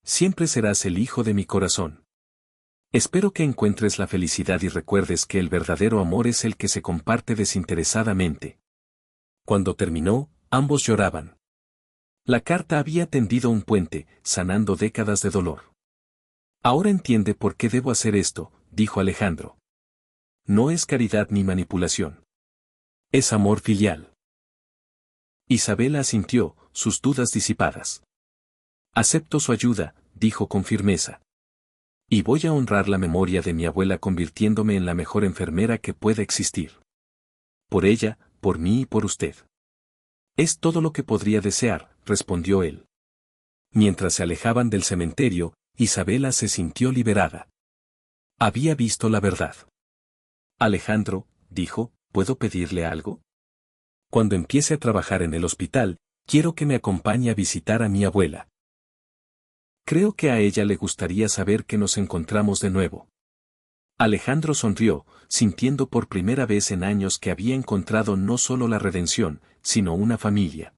Siempre serás el hijo de mi corazón. Espero que encuentres la felicidad y recuerdes que el verdadero amor es el que se comparte desinteresadamente. Cuando terminó, ambos lloraban. La carta había tendido un puente, sanando décadas de dolor. Ahora entiende por qué debo hacer esto, dijo Alejandro. No es caridad ni manipulación. Es amor filial. Isabela asintió, sus dudas disipadas. Acepto su ayuda, dijo con firmeza. Y voy a honrar la memoria de mi abuela convirtiéndome en la mejor enfermera que pueda existir. Por ella, por mí y por usted. Es todo lo que podría desear, respondió él. Mientras se alejaban del cementerio, Isabela se sintió liberada. Había visto la verdad. Alejandro, dijo, ¿puedo pedirle algo? Cuando empiece a trabajar en el hospital, quiero que me acompañe a visitar a mi abuela. Creo que a ella le gustaría saber que nos encontramos de nuevo. Alejandro sonrió, sintiendo por primera vez en años que había encontrado no solo la redención, sino una familia.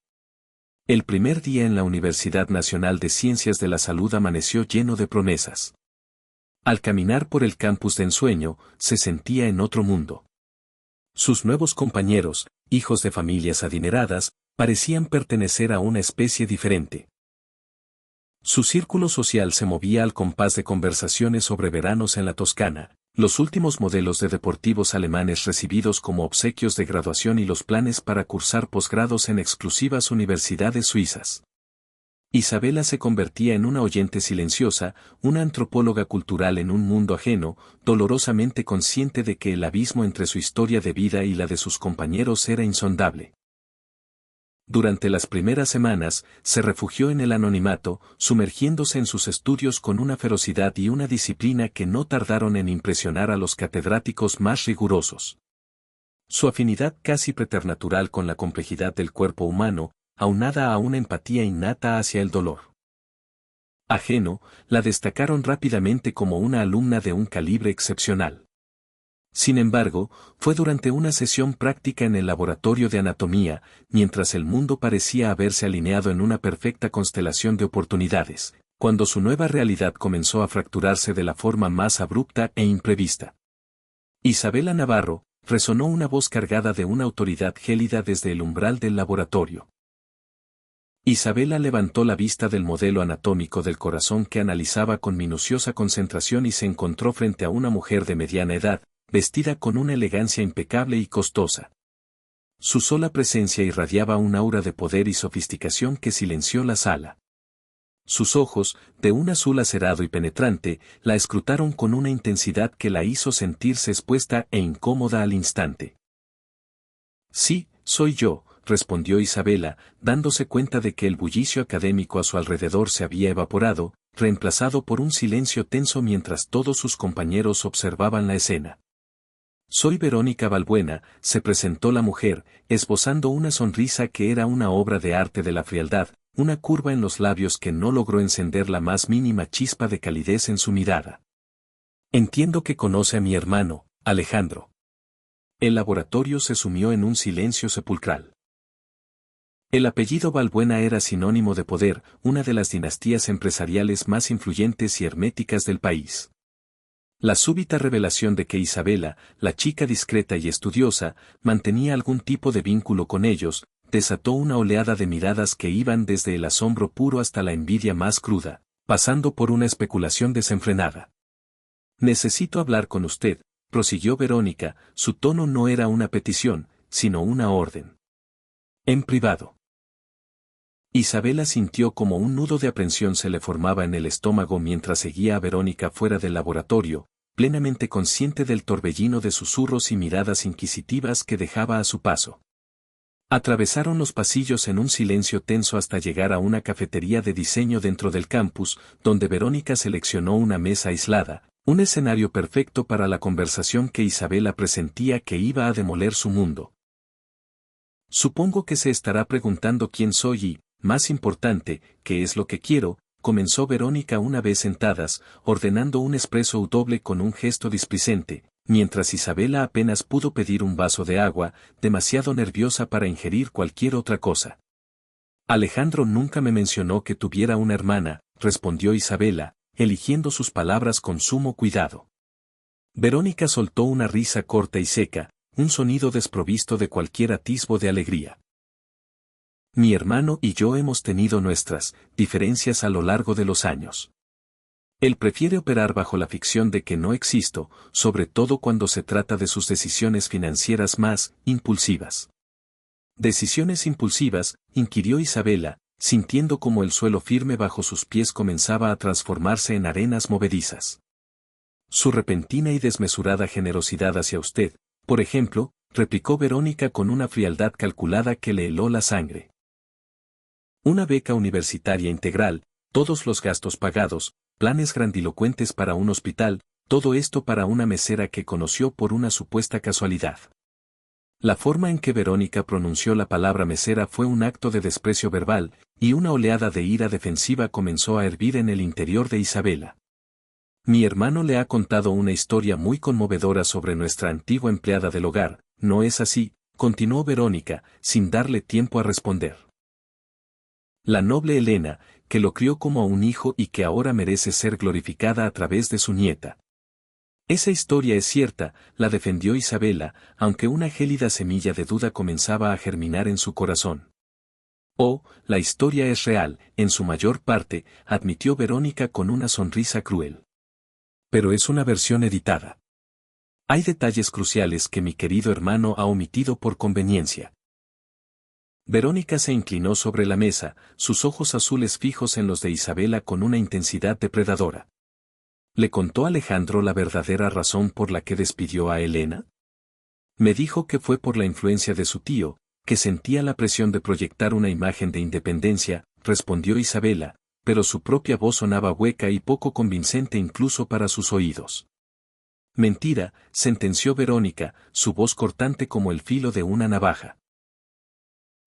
El primer día en la Universidad Nacional de Ciencias de la Salud amaneció lleno de promesas. Al caminar por el campus de ensueño, se sentía en otro mundo. Sus nuevos compañeros, hijos de familias adineradas, parecían pertenecer a una especie diferente. Su círculo social se movía al compás de conversaciones sobre veranos en la Toscana, los últimos modelos de deportivos alemanes recibidos como obsequios de graduación y los planes para cursar posgrados en exclusivas universidades suizas. Isabela se convertía en una oyente silenciosa, una antropóloga cultural en un mundo ajeno, dolorosamente consciente de que el abismo entre su historia de vida y la de sus compañeros era insondable. Durante las primeras semanas, se refugió en el anonimato, sumergiéndose en sus estudios con una ferocidad y una disciplina que no tardaron en impresionar a los catedráticos más rigurosos. Su afinidad casi preternatural con la complejidad del cuerpo humano, aunada a una empatía innata hacia el dolor ajeno, la destacaron rápidamente como una alumna de un calibre excepcional. Sin embargo, fue durante una sesión práctica en el laboratorio de anatomía, mientras el mundo parecía haberse alineado en una perfecta constelación de oportunidades, cuando su nueva realidad comenzó a fracturarse de la forma más abrupta e imprevista. Isabela Navarro, resonó una voz cargada de una autoridad gélida desde el umbral del laboratorio. Isabela levantó la vista del modelo anatómico del corazón que analizaba con minuciosa concentración y se encontró frente a una mujer de mediana edad, vestida con una elegancia impecable y costosa. Su sola presencia irradiaba un aura de poder y sofisticación que silenció la sala. Sus ojos, de un azul acerado y penetrante, la escrutaron con una intensidad que la hizo sentirse expuesta e incómoda al instante. Sí, soy yo, respondió Isabela, dándose cuenta de que el bullicio académico a su alrededor se había evaporado, reemplazado por un silencio tenso mientras todos sus compañeros observaban la escena. Soy Verónica Balbuena, se presentó la mujer, esbozando una sonrisa que era una obra de arte de la frialdad, una curva en los labios que no logró encender la más mínima chispa de calidez en su mirada. Entiendo que conoce a mi hermano, Alejandro. El laboratorio se sumió en un silencio sepulcral. El apellido Balbuena era sinónimo de poder, una de las dinastías empresariales más influyentes y herméticas del país. La súbita revelación de que Isabela, la chica discreta y estudiosa, mantenía algún tipo de vínculo con ellos, desató una oleada de miradas que iban desde el asombro puro hasta la envidia más cruda, pasando por una especulación desenfrenada. Necesito hablar con usted, prosiguió Verónica, su tono no era una petición, sino una orden. En privado. Isabela sintió como un nudo de aprensión se le formaba en el estómago mientras seguía a Verónica fuera del laboratorio, plenamente consciente del torbellino de susurros y miradas inquisitivas que dejaba a su paso. Atravesaron los pasillos en un silencio tenso hasta llegar a una cafetería de diseño dentro del campus, donde Verónica seleccionó una mesa aislada, un escenario perfecto para la conversación que Isabela presentía que iba a demoler su mundo. Supongo que se estará preguntando quién soy y, más importante, qué es lo que quiero, comenzó Verónica una vez sentadas, ordenando un espresso doble con un gesto displicente, mientras Isabela apenas pudo pedir un vaso de agua, demasiado nerviosa para ingerir cualquier otra cosa. Alejandro nunca me mencionó que tuviera una hermana, respondió Isabela, eligiendo sus palabras con sumo cuidado. Verónica soltó una risa corta y seca, un sonido desprovisto de cualquier atisbo de alegría. Mi hermano y yo hemos tenido nuestras diferencias a lo largo de los años. Él prefiere operar bajo la ficción de que no existo, sobre todo cuando se trata de sus decisiones financieras más impulsivas. ¿Decisiones impulsivas?, inquirió Isabela, sintiendo como el suelo firme bajo sus pies comenzaba a transformarse en arenas movedizas. Su repentina y desmesurada generosidad hacia usted, por ejemplo, replicó Verónica con una frialdad calculada que le heló la sangre. Una beca universitaria integral, todos los gastos pagados, planes grandilocuentes para un hospital, todo esto para una mesera que conoció por una supuesta casualidad. La forma en que Verónica pronunció la palabra mesera fue un acto de desprecio verbal, y una oleada de ira defensiva comenzó a hervir en el interior de Isabela. Mi hermano le ha contado una historia muy conmovedora sobre nuestra antigua empleada del hogar, ¿no es así?, continuó Verónica, sin darle tiempo a responder. La noble Elena, que lo crió como a un hijo y que ahora merece ser glorificada a través de su nieta. Esa historia es cierta, la defendió Isabela, aunque una gélida semilla de duda comenzaba a germinar en su corazón. Oh, la historia es real, en su mayor parte, admitió Verónica con una sonrisa cruel. Pero es una versión editada. Hay detalles cruciales que mi querido hermano ha omitido por conveniencia. Verónica se inclinó sobre la mesa, sus ojos azules fijos en los de Isabela con una intensidad depredadora. ¿Le contó Alejandro la verdadera razón por la que despidió a Elena? Me dijo que fue por la influencia de su tío, que sentía la presión de proyectar una imagen de independencia, respondió Isabela, pero su propia voz sonaba hueca y poco convincente incluso para sus oídos. Mentira, sentenció Verónica, su voz cortante como el filo de una navaja.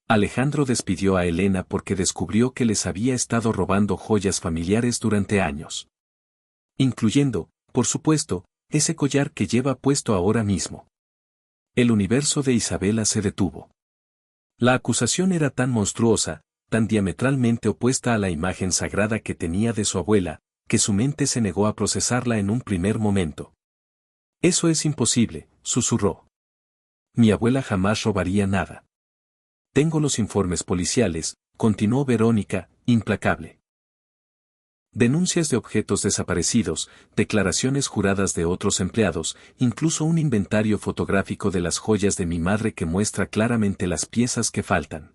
Alejandro despidió a Elena porque descubrió que les había estado robando joyas familiares durante años. Incluyendo, por supuesto, ese collar que lleva puesto ahora mismo. El universo de Isabela se detuvo. La acusación era tan monstruosa, tan diametralmente opuesta a la imagen sagrada que tenía de su abuela, que su mente se negó a procesarla en un primer momento. Eso es imposible, susurró. Mi abuela jamás robaría nada. Tengo los informes policiales, continuó Verónica, implacable. Denuncias de objetos desaparecidos, declaraciones juradas de otros empleados, incluso un inventario fotográfico de las joyas de mi madre que muestra claramente las piezas que faltan.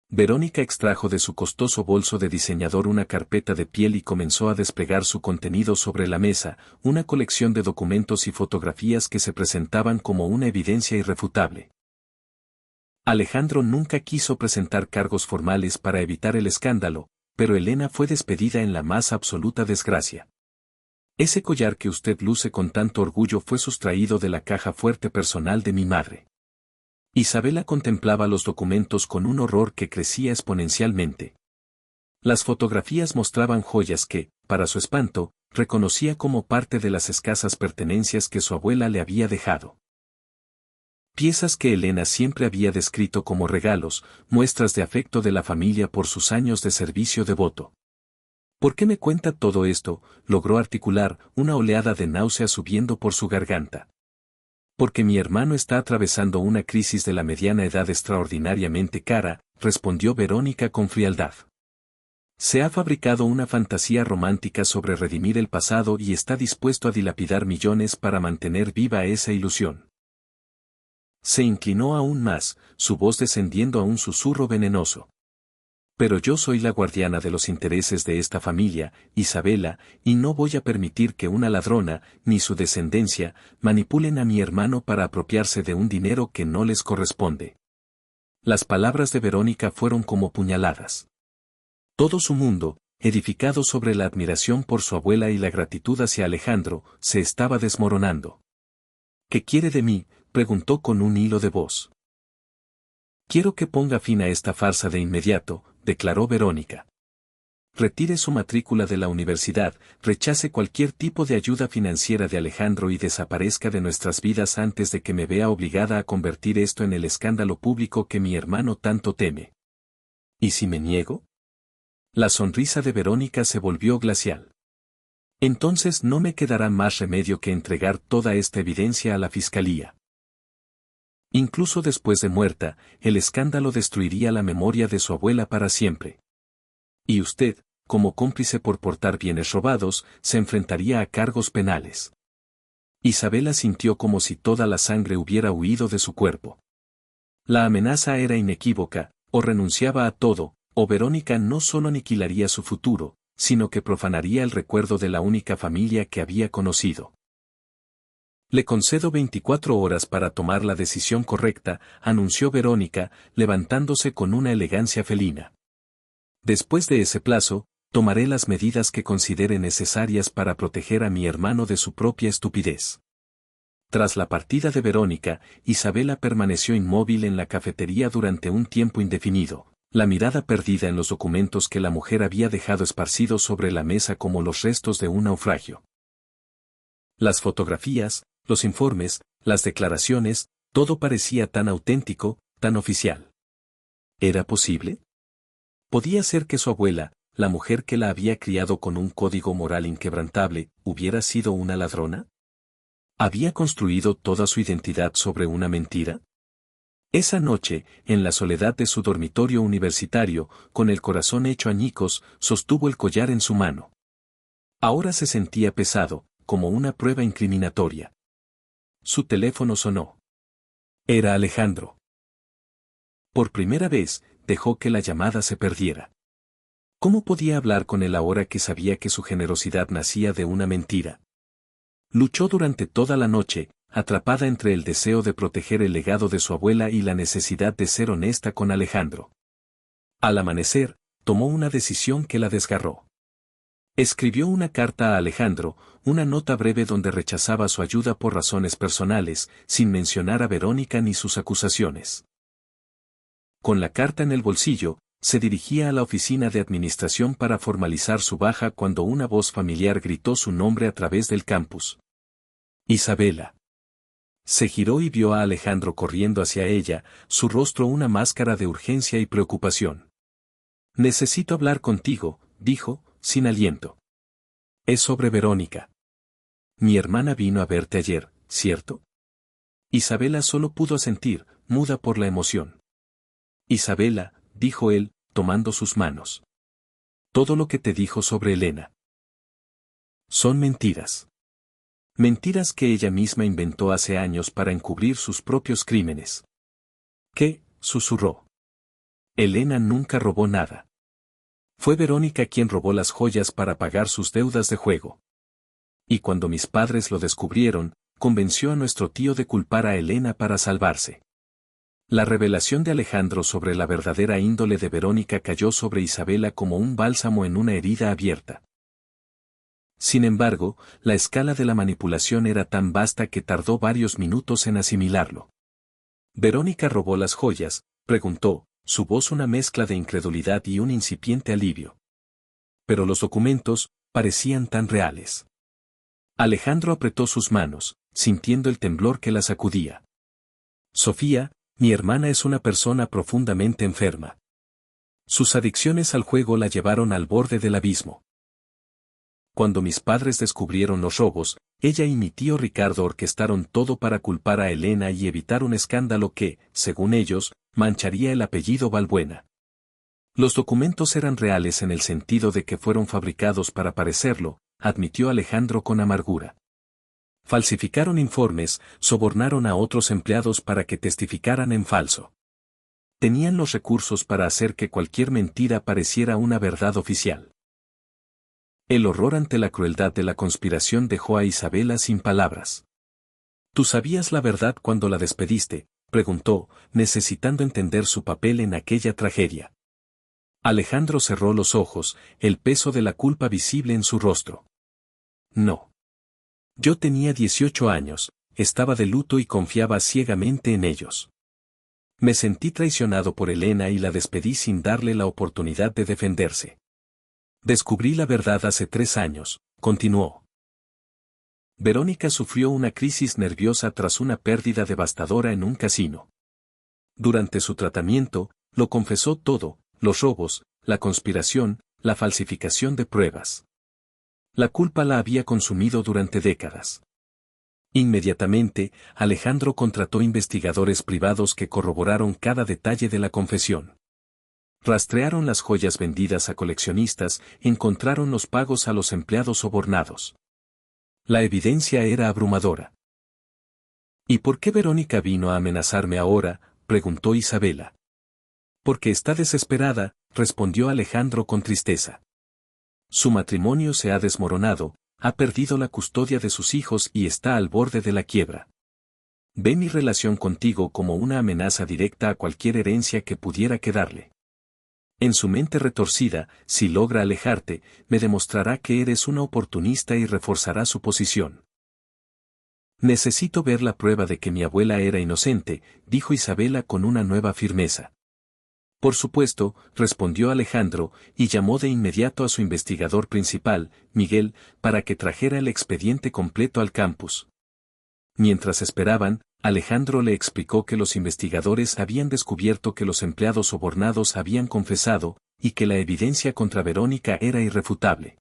Verónica extrajo de su costoso bolso de diseñador una carpeta de piel y comenzó a desplegar su contenido sobre la mesa, una colección de documentos y fotografías que se presentaban como una evidencia irrefutable. Alejandro nunca quiso presentar cargos formales para evitar el escándalo, pero Elena fue despedida en la más absoluta desgracia. Ese collar que usted luce con tanto orgullo fue sustraído de la caja fuerte personal de mi madre. Isabela contemplaba los documentos con un horror que crecía exponencialmente. Las fotografías mostraban joyas que, para su espanto, reconocía como parte de las escasas pertenencias que su abuela le había dejado. Piezas que Elena siempre había descrito como regalos, muestras de afecto de la familia por sus años de servicio devoto. ¿Por qué me cuenta todo esto? Logró articular, una oleada de náusea subiendo por su garganta. Porque mi hermano está atravesando una crisis de la mediana edad extraordinariamente cara, respondió Verónica con frialdad. Se ha fabricado una fantasía romántica sobre redimir el pasado y está dispuesto a dilapidar millones para mantener viva esa ilusión. Se inclinó aún más, su voz descendiendo a un susurro venenoso. Pero yo soy la guardiana de los intereses de esta familia, Isabela, y no voy a permitir que una ladrona, ni su descendencia, manipulen a mi hermano para apropiarse de un dinero que no les corresponde. Las palabras de Verónica fueron como puñaladas. Todo su mundo, edificado sobre la admiración por su abuela y la gratitud hacia Alejandro, se estaba desmoronando. ¿Qué quiere de mí?, preguntó con un hilo de voz. Quiero que ponga fin a esta farsa de inmediato, declaró Verónica. Retire su matrícula de la universidad, rechace cualquier tipo de ayuda financiera de Alejandro y desaparezca de nuestras vidas antes de que me vea obligada a convertir esto en el escándalo público que mi hermano tanto teme. ¿Y si me niego? La sonrisa de Verónica se volvió glacial. Entonces no me quedará más remedio que entregar toda esta evidencia a la fiscalía. Incluso después de muerta, el escándalo destruiría la memoria de su abuela para siempre. Y usted, como cómplice por portar bienes robados, se enfrentaría a cargos penales. Isabela sintió como si toda la sangre hubiera huido de su cuerpo. La amenaza era inequívoca, o renunciaba a todo, o Verónica no solo aniquilaría su futuro, sino que profanaría el recuerdo de la única familia que había conocido. Le concedo 24 horas para tomar la decisión correcta, anunció Verónica, levantándose con una elegancia felina. Después de ese plazo, tomaré las medidas que considere necesarias para proteger a mi hermano de su propia estupidez. Tras la partida de Verónica, Isabela permaneció inmóvil en la cafetería durante un tiempo indefinido, la mirada perdida en los documentos que la mujer había dejado esparcidos sobre la mesa como los restos de un naufragio. Las fotografías, los informes, las declaraciones, todo parecía tan auténtico, tan oficial. ¿Era posible? ¿Podía ser que su abuela, la mujer que la había criado con un código moral inquebrantable, hubiera sido una ladrona? ¿Había construido toda su identidad sobre una mentira? Esa noche, en la soledad de su dormitorio universitario, con el corazón hecho añicos, sostuvo el collar en su mano. Ahora se sentía pesado, como una prueba incriminatoria. Su teléfono sonó. Era Alejandro. Por primera vez, dejó que la llamada se perdiera. ¿Cómo podía hablar con él ahora que sabía que su generosidad nacía de una mentira? Luchó durante toda la noche, atrapada entre el deseo de proteger el legado de su abuela y la necesidad de ser honesta con Alejandro. Al amanecer, tomó una decisión que la desgarró. Escribió una carta a Alejandro, una nota breve donde rechazaba su ayuda por razones personales, sin mencionar a Verónica ni sus acusaciones. Con la carta en el bolsillo, se dirigía a la oficina de administración para formalizar su baja cuando una voz familiar gritó su nombre a través del campus. Isabela. Se giró y vio a Alejandro corriendo hacia ella, su rostro una máscara de urgencia y preocupación. Necesito hablar contigo, dijo, sin aliento. Es sobre Verónica. Mi hermana vino a verte ayer, ¿cierto? Isabela solo pudo asentir, muda por la emoción. Isabela, dijo él, tomando sus manos. Todo lo que te dijo sobre Elena. Son mentiras. Mentiras que ella misma inventó hace años para encubrir sus propios crímenes. ¿Qué? Susurró. Elena nunca robó nada. Fue Verónica quien robó las joyas para pagar sus deudas de juego. Y cuando mis padres lo descubrieron, convenció a nuestro tío de culpar a Elena para salvarse. La revelación de Alejandro sobre la verdadera índole de Verónica cayó sobre Isabela como un bálsamo en una herida abierta. Sin embargo, la escala de la manipulación era tan vasta que tardó varios minutos en asimilarlo. ¿Verónica robó las joyas?, preguntó, su voz una mezcla de incredulidad y un incipiente alivio. Pero los documentos parecían tan reales. Alejandro apretó sus manos, sintiendo el temblor que la sacudía. Sofía, mi hermana es una persona profundamente enferma. Sus adicciones al juego la llevaron al borde del abismo. Cuando mis padres descubrieron los robos, ella y mi tío Ricardo orquestaron todo para culpar a Elena y evitar un escándalo que, según ellos, mancharía el apellido Balbuena. Los documentos eran reales en el sentido de que fueron fabricados para parecerlo, admitió Alejandro con amargura. Falsificaron informes, sobornaron a otros empleados para que testificaran en falso. Tenían los recursos para hacer que cualquier mentira pareciera una verdad oficial. El horror ante la crueldad de la conspiración dejó a Isabela sin palabras. ¿Tú sabías la verdad cuando la despediste?, preguntó, necesitando entender su papel en aquella tragedia. Alejandro cerró los ojos, el peso de la culpa visible en su rostro. No. Yo tenía 18 años, estaba de luto y confiaba ciegamente en ellos. Me sentí traicionado por Elena y la despedí sin darle la oportunidad de defenderse. Descubrí la verdad hace 3 años, continuó. Verónica sufrió una crisis nerviosa tras una pérdida devastadora en un casino. Durante su tratamiento, lo confesó todo, los robos, la conspiración, la falsificación de pruebas. La culpa la había consumido durante décadas. Inmediatamente, Alejandro contrató investigadores privados que corroboraron cada detalle de la confesión. Rastrearon las joyas vendidas a coleccionistas, encontraron los pagos a los empleados sobornados. La evidencia era abrumadora. ¿Y por qué Verónica vino a amenazarme ahora?, preguntó Isabela. Porque está desesperada, respondió Alejandro con tristeza. Su matrimonio se ha desmoronado, ha perdido la custodia de sus hijos y está al borde de la quiebra. Ve mi relación contigo como una amenaza directa a cualquier herencia que pudiera quedarle. En su mente retorcida, si logra alejarte, me demostrará que eres una oportunista y reforzará su posición. Necesito ver la prueba de que mi abuela era inocente, dijo Isabela con una nueva firmeza. Por supuesto, respondió Alejandro, y llamó de inmediato a su investigador principal, Miguel, para que trajera el expediente completo al campus. Mientras esperaban, Alejandro le explicó que los investigadores habían descubierto que los empleados sobornados habían confesado, y que la evidencia contra Verónica era irrefutable.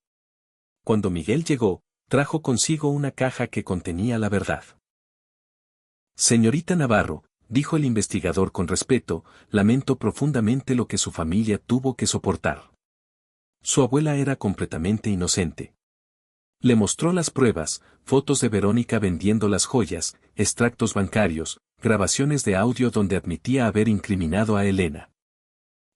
Cuando Miguel llegó, trajo consigo una caja que contenía la verdad. Señorita Navarro, dijo el investigador con respeto, lamento profundamente lo que su familia tuvo que soportar. Su abuela era completamente inocente. Le mostró las pruebas, fotos de Verónica vendiendo las joyas, extractos bancarios, grabaciones de audio donde admitía haber incriminado a Elena.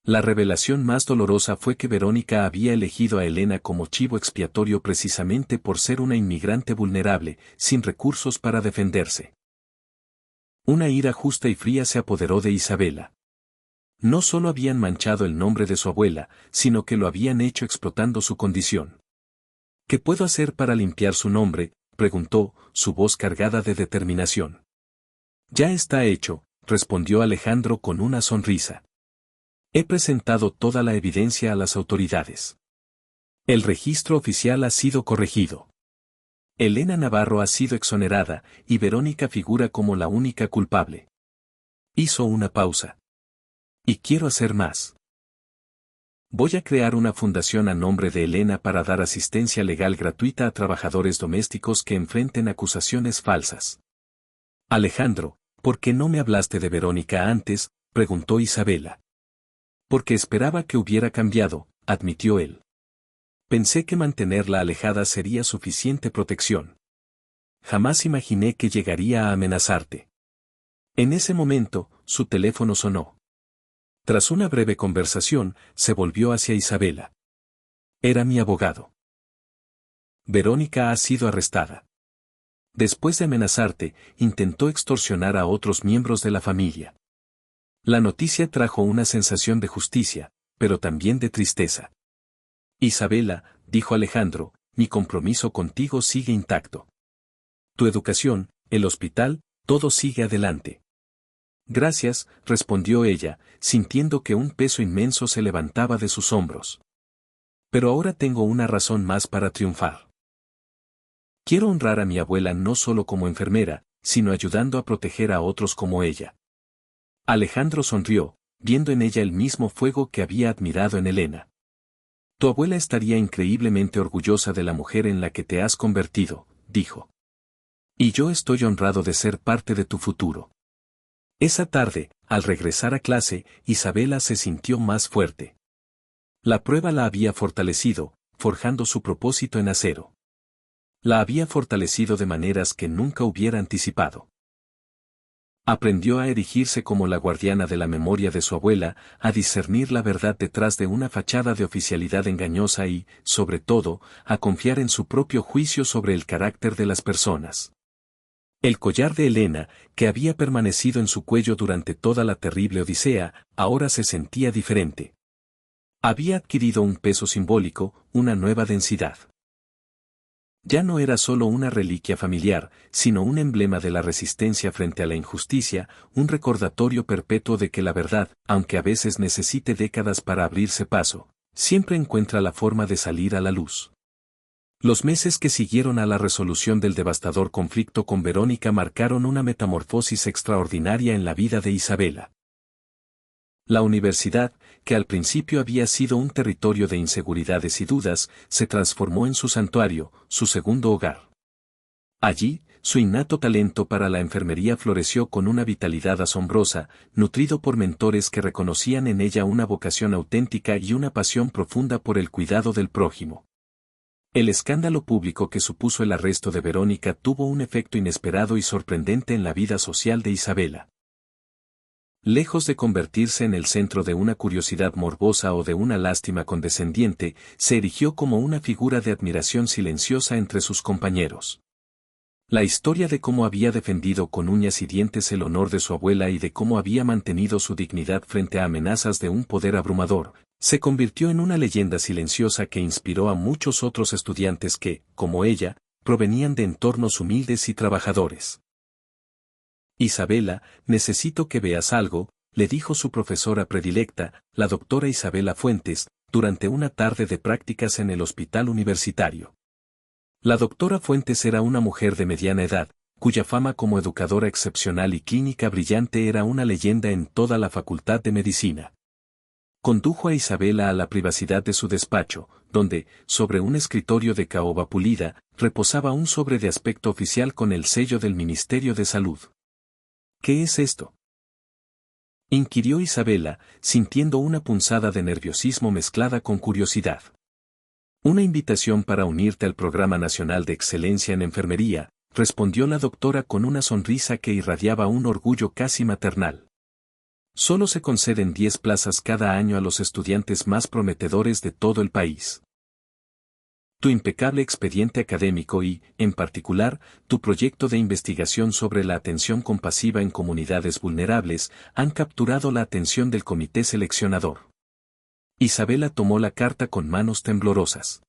La revelación más dolorosa fue que Verónica había elegido a Elena como chivo expiatorio precisamente por ser una inmigrante vulnerable, sin recursos para defenderse. Una ira justa y fría se apoderó de Isabela. No solo habían manchado el nombre de su abuela, sino que lo habían hecho explotando su condición. ¿Qué puedo hacer para limpiar su nombre?, preguntó, su voz cargada de determinación. Ya está hecho, respondió Alejandro con una sonrisa. He presentado toda la evidencia a las autoridades. El registro oficial ha sido corregido. Elena Navarro ha sido exonerada, y Verónica figura como la única culpable. Hizo una pausa. Y quiero hacer más. Voy a crear una fundación a nombre de Elena para dar asistencia legal gratuita a trabajadores domésticos que enfrenten acusaciones falsas. Alejandro, ¿por qué no me hablaste de Verónica antes?, preguntó Isabela. Porque esperaba que hubiera cambiado, admitió él. Pensé que mantenerla alejada sería suficiente protección. Jamás imaginé que llegaría a amenazarte. En ese momento, su teléfono sonó. Tras una breve conversación, se volvió hacia Isabela. Era mi abogado. Verónica ha sido arrestada. Después de amenazarte, intentó extorsionar a otros miembros de la familia. La noticia trajo una sensación de justicia, pero también de tristeza. Isabela, dijo Alejandro, mi compromiso contigo sigue intacto. Tu educación, el hospital, todo sigue adelante. Gracias, respondió ella, sintiendo que un peso inmenso se levantaba de sus hombros. Pero ahora tengo una razón más para triunfar. Quiero honrar a mi abuela no solo como enfermera, sino ayudando a proteger a otros como ella. Alejandro sonrió, viendo en ella el mismo fuego que había admirado en Elena. Tu abuela estaría increíblemente orgullosa de la mujer en la que te has convertido, dijo. Y yo estoy honrado de ser parte de tu futuro. Esa tarde, al regresar a clase, Isabela se sintió más fuerte. La prueba la había fortalecido, forjando su propósito en acero. La había fortalecido de maneras que nunca hubiera anticipado. Aprendió a erigirse como la guardiana de la memoria de su abuela, a discernir la verdad detrás de una fachada de oficialidad engañosa y, sobre todo, a confiar en su propio juicio sobre el carácter de las personas. El collar de Elena, que había permanecido en su cuello durante toda la terrible odisea, ahora se sentía diferente. Había adquirido un peso simbólico, una nueva densidad. Ya no era solo una reliquia familiar, sino un emblema de la resistencia frente a la injusticia, un recordatorio perpetuo de que la verdad, aunque a veces necesite décadas para abrirse paso, siempre encuentra la forma de salir a la luz. Los meses que siguieron a la resolución del devastador conflicto con Verónica marcaron una metamorfosis extraordinaria en la vida de Isabela. La universidad, que al principio había sido un territorio de inseguridades y dudas, se transformó en su santuario, su segundo hogar. Allí, su innato talento para la enfermería floreció con una vitalidad asombrosa, nutrido por mentores que reconocían en ella una vocación auténtica y una pasión profunda por el cuidado del prójimo. El escándalo público que supuso el arresto de Verónica tuvo un efecto inesperado y sorprendente en la vida social de Isabela. Lejos de convertirse en el centro de una curiosidad morbosa o de una lástima condescendiente, se erigió como una figura de admiración silenciosa entre sus compañeros. La historia de cómo había defendido con uñas y dientes el honor de su abuela y de cómo había mantenido su dignidad frente a amenazas de un poder abrumador, se convirtió en una leyenda silenciosa que inspiró a muchos otros estudiantes que, como ella, provenían de entornos humildes y trabajadores. Isabela, necesito que veas algo, le dijo su profesora predilecta, la doctora Isabela Fuentes, durante una tarde de prácticas en el hospital universitario. La doctora Fuentes era una mujer de mediana edad, cuya fama como educadora excepcional y clínica brillante era una leyenda en toda la facultad de medicina. Condujo a Isabela a la privacidad de su despacho, donde, sobre un escritorio de caoba pulida, reposaba un sobre de aspecto oficial con el sello del Ministerio de Salud. ¿Qué es esto?, inquirió Isabela, sintiendo una punzada de nerviosismo mezclada con curiosidad. Una invitación para unirte al Programa Nacional de Excelencia en Enfermería, respondió la doctora con una sonrisa que irradiaba un orgullo casi maternal. Solo se conceden 10 plazas cada año a los estudiantes más prometedores de todo el país. Tu impecable expediente académico y, en particular, tu proyecto de investigación sobre la atención compasiva en comunidades vulnerables, han capturado la atención del comité seleccionador. Isabela tomó la carta con manos temblorosas.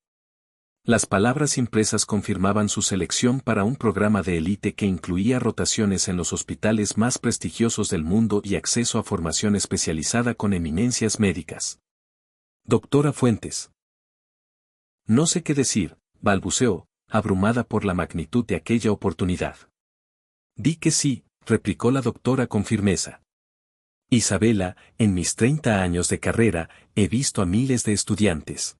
Las palabras impresas confirmaban su selección para un programa de élite que incluía rotaciones en los hospitales más prestigiosos del mundo y acceso a formación especializada con eminencias médicas. Doctora Fuentes. No sé qué decir, balbuceó, abrumada por la magnitud de aquella oportunidad. Di que sí, replicó la doctora con firmeza. Isabela, en mis 30 años de carrera, he visto a miles de estudiantes.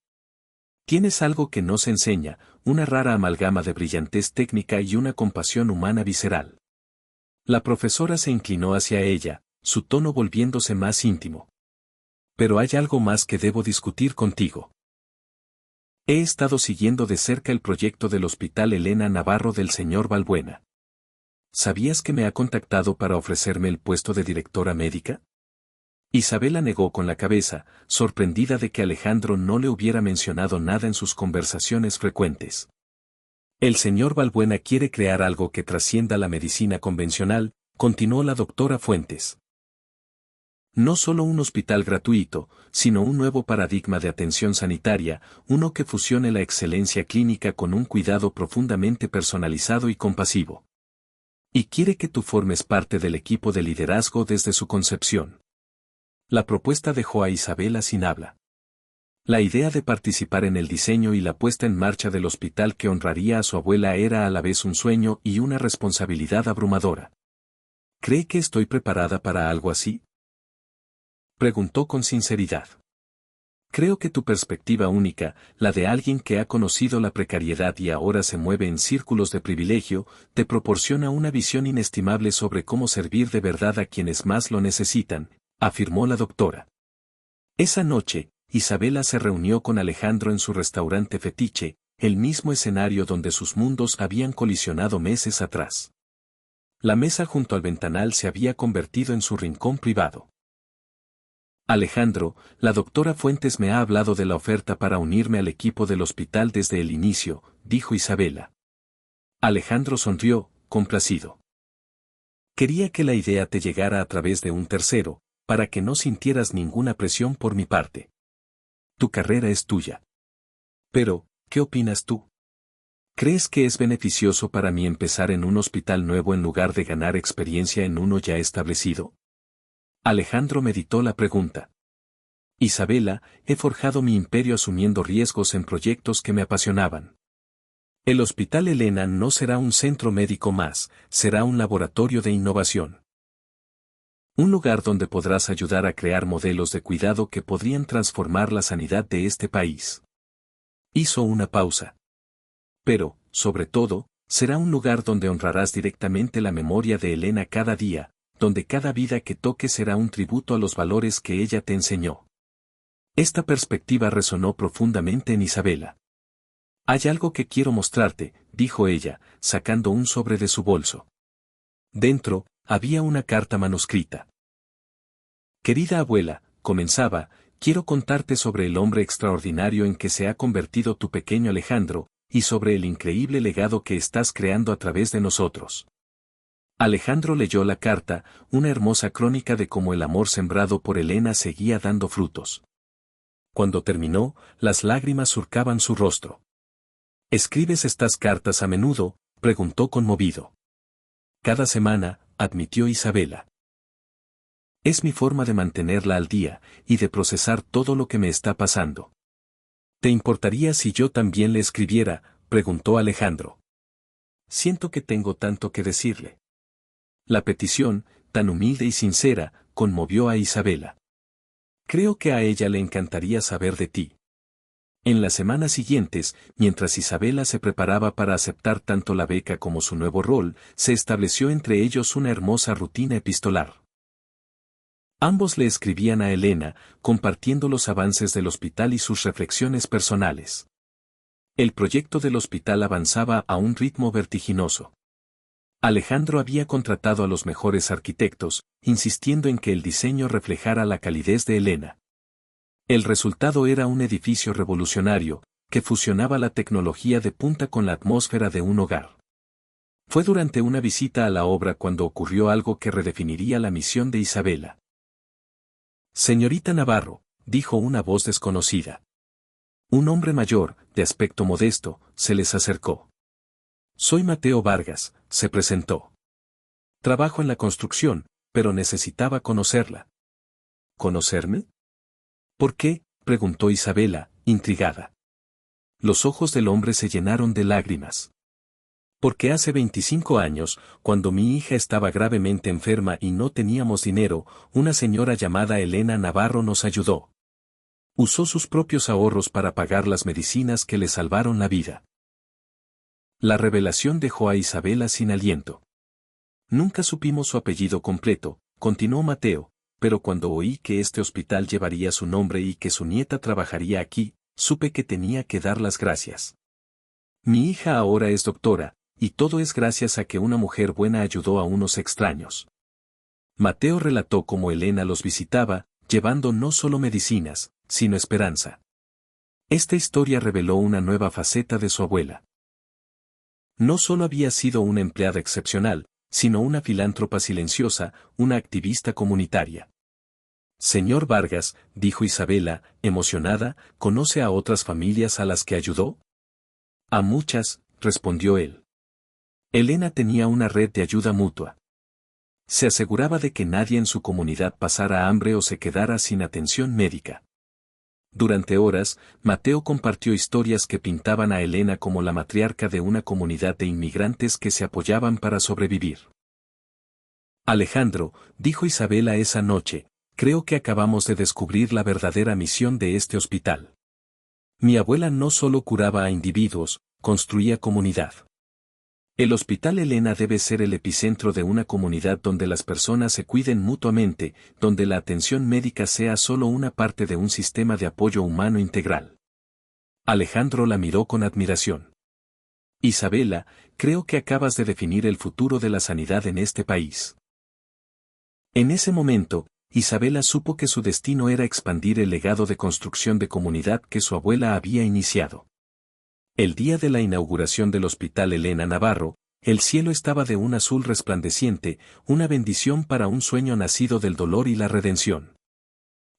Tienes algo que no se enseña, una rara amalgama de brillantez técnica y una compasión humana visceral. La profesora se inclinó hacia ella, su tono volviéndose más íntimo. Pero hay algo más que debo discutir contigo. He estado siguiendo de cerca el proyecto del Hospital Elena Navarro del señor Balbuena. ¿Sabías que me ha contactado para ofrecerme el puesto de directora médica? Isabela negó con la cabeza, sorprendida de que Alejandro no le hubiera mencionado nada en sus conversaciones frecuentes. El señor Balbuena quiere crear algo que trascienda la medicina convencional, continuó la doctora Fuentes. No solo un hospital gratuito, sino un nuevo paradigma de atención sanitaria, uno que fusione la excelencia clínica con un cuidado profundamente personalizado y compasivo. Y quiere que tú formes parte del equipo de liderazgo desde su concepción. La propuesta dejó a Isabela sin habla. La idea de participar en el diseño y la puesta en marcha del hospital que honraría a su abuela era a la vez un sueño y una responsabilidad abrumadora. ¿Cree que estoy preparada para algo así?, preguntó con sinceridad. Creo que tu perspectiva única, la de alguien que ha conocido la precariedad y ahora se mueve en círculos de privilegio, te proporciona una visión inestimable sobre cómo servir de verdad a quienes más lo necesitan, afirmó la doctora. Esa noche, Isabela se reunió con Alejandro en su restaurante fetiche, el mismo escenario donde sus mundos habían colisionado meses atrás. La mesa junto al ventanal se había convertido en su rincón privado. Alejandro, la doctora Fuentes me ha hablado de la oferta para unirme al equipo del hospital desde el inicio, dijo Isabela. Alejandro sonrió, complacido. Quería que la idea te llegara a través de un tercero, para que no sintieras ninguna presión por mi parte. Tu carrera es tuya. Pero, ¿qué opinas tú? ¿Crees que es beneficioso para mí empezar en un hospital nuevo en lugar de ganar experiencia en uno ya establecido? Alejandro meditó la pregunta. Isabela, he forjado mi imperio asumiendo riesgos en proyectos que me apasionaban. El Hospital Elena no será un centro médico más, será un laboratorio de innovación. Un lugar donde podrás ayudar a crear modelos de cuidado que podrían transformar la sanidad de este país. Hizo una pausa. Pero, sobre todo, será un lugar donde honrarás directamente la memoria de Elena cada día, donde cada vida que toque será un tributo a los valores que ella te enseñó. Esta perspectiva resonó profundamente en Isabela. Hay algo que quiero mostrarte, dijo ella, sacando un sobre de su bolso. Dentro, había una carta manuscrita. Querida abuela, comenzaba, quiero contarte sobre el hombre extraordinario en que se ha convertido tu pequeño Alejandro, y sobre el increíble legado que estás creando a través de nosotros. Alejandro leyó la carta, una hermosa crónica de cómo el amor sembrado por Elena seguía dando frutos. Cuando terminó, las lágrimas surcaban su rostro. ¿Escribes estas cartas a menudo?, preguntó conmovido. Cada semana, admitió Isabela. Es mi forma de mantenerla al día, y de procesar todo lo que me está pasando. ¿Te importaría si yo también le escribiera?, preguntó Alejandro. Siento que tengo tanto que decirle. La petición, tan humilde y sincera, conmovió a Isabela. Creo que a ella le encantaría saber de ti. En las semanas siguientes, mientras Isabela se preparaba para aceptar tanto la beca como su nuevo rol, se estableció entre ellos una hermosa rutina epistolar. Ambos le escribían a Elena, compartiendo los avances del hospital y sus reflexiones personales. El proyecto del hospital avanzaba a un ritmo vertiginoso. Alejandro había contratado a los mejores arquitectos, insistiendo en que el diseño reflejara la calidez de Elena. El resultado era un edificio revolucionario, que fusionaba la tecnología de punta con la atmósfera de un hogar. Fue durante una visita a la obra cuando ocurrió algo que redefiniría la misión de Isabela. Señorita Navarro, dijo una voz desconocida. Un hombre mayor, de aspecto modesto, se les acercó. Soy Mateo Vargas, se presentó. Trabajo en la construcción, pero necesitaba conocerla. ¿Conocerme? ¿Por qué?, preguntó Isabela, intrigada. Los ojos del hombre se llenaron de lágrimas. Porque hace 25 años, cuando mi hija estaba gravemente enferma y no teníamos dinero, una señora llamada Elena Navarro nos ayudó. Usó sus propios ahorros para pagar las medicinas que le salvaron la vida. La revelación dejó a Isabela sin aliento. Nunca supimos su apellido completo, continuó Mateo, pero cuando oí que este hospital llevaría su nombre y que su nieta trabajaría aquí, supe que tenía que dar las gracias. Mi hija ahora es doctora, y todo es gracias a que una mujer buena ayudó a unos extraños. Mateo relató cómo Elena los visitaba, llevando no solo medicinas, sino esperanza. Esta historia reveló una nueva faceta de su abuela. No solo había sido una empleada excepcional, sino una filántropa silenciosa, una activista comunitaria. Señor Vargas, dijo Isabela, emocionada, ¿conoce a otras familias a las que ayudó? A muchas, respondió él. Elena tenía una red de ayuda mutua. Se aseguraba de que nadie en su comunidad pasara hambre o se quedara sin atención médica. Durante horas, Mateo compartió historias que pintaban a Elena como la matriarca de una comunidad de inmigrantes que se apoyaban para sobrevivir. Alejandro, dijo Isabela esa noche, creo que acabamos de descubrir la verdadera misión de este hospital. Mi abuela no solo curaba a individuos, construía comunidad. El Hospital Elena debe ser el epicentro de una comunidad donde las personas se cuiden mutuamente, donde la atención médica sea solo una parte de un sistema de apoyo humano integral. Alejandro la miró con admiración. Isabela, creo que acabas de definir el futuro de la sanidad en este país. En ese momento, Isabela supo que su destino era expandir el legado de construcción de comunidad que su abuela había iniciado. El día de la inauguración del Hospital Elena Navarro, el cielo estaba de un azul resplandeciente, una bendición para un sueño nacido del dolor y la redención.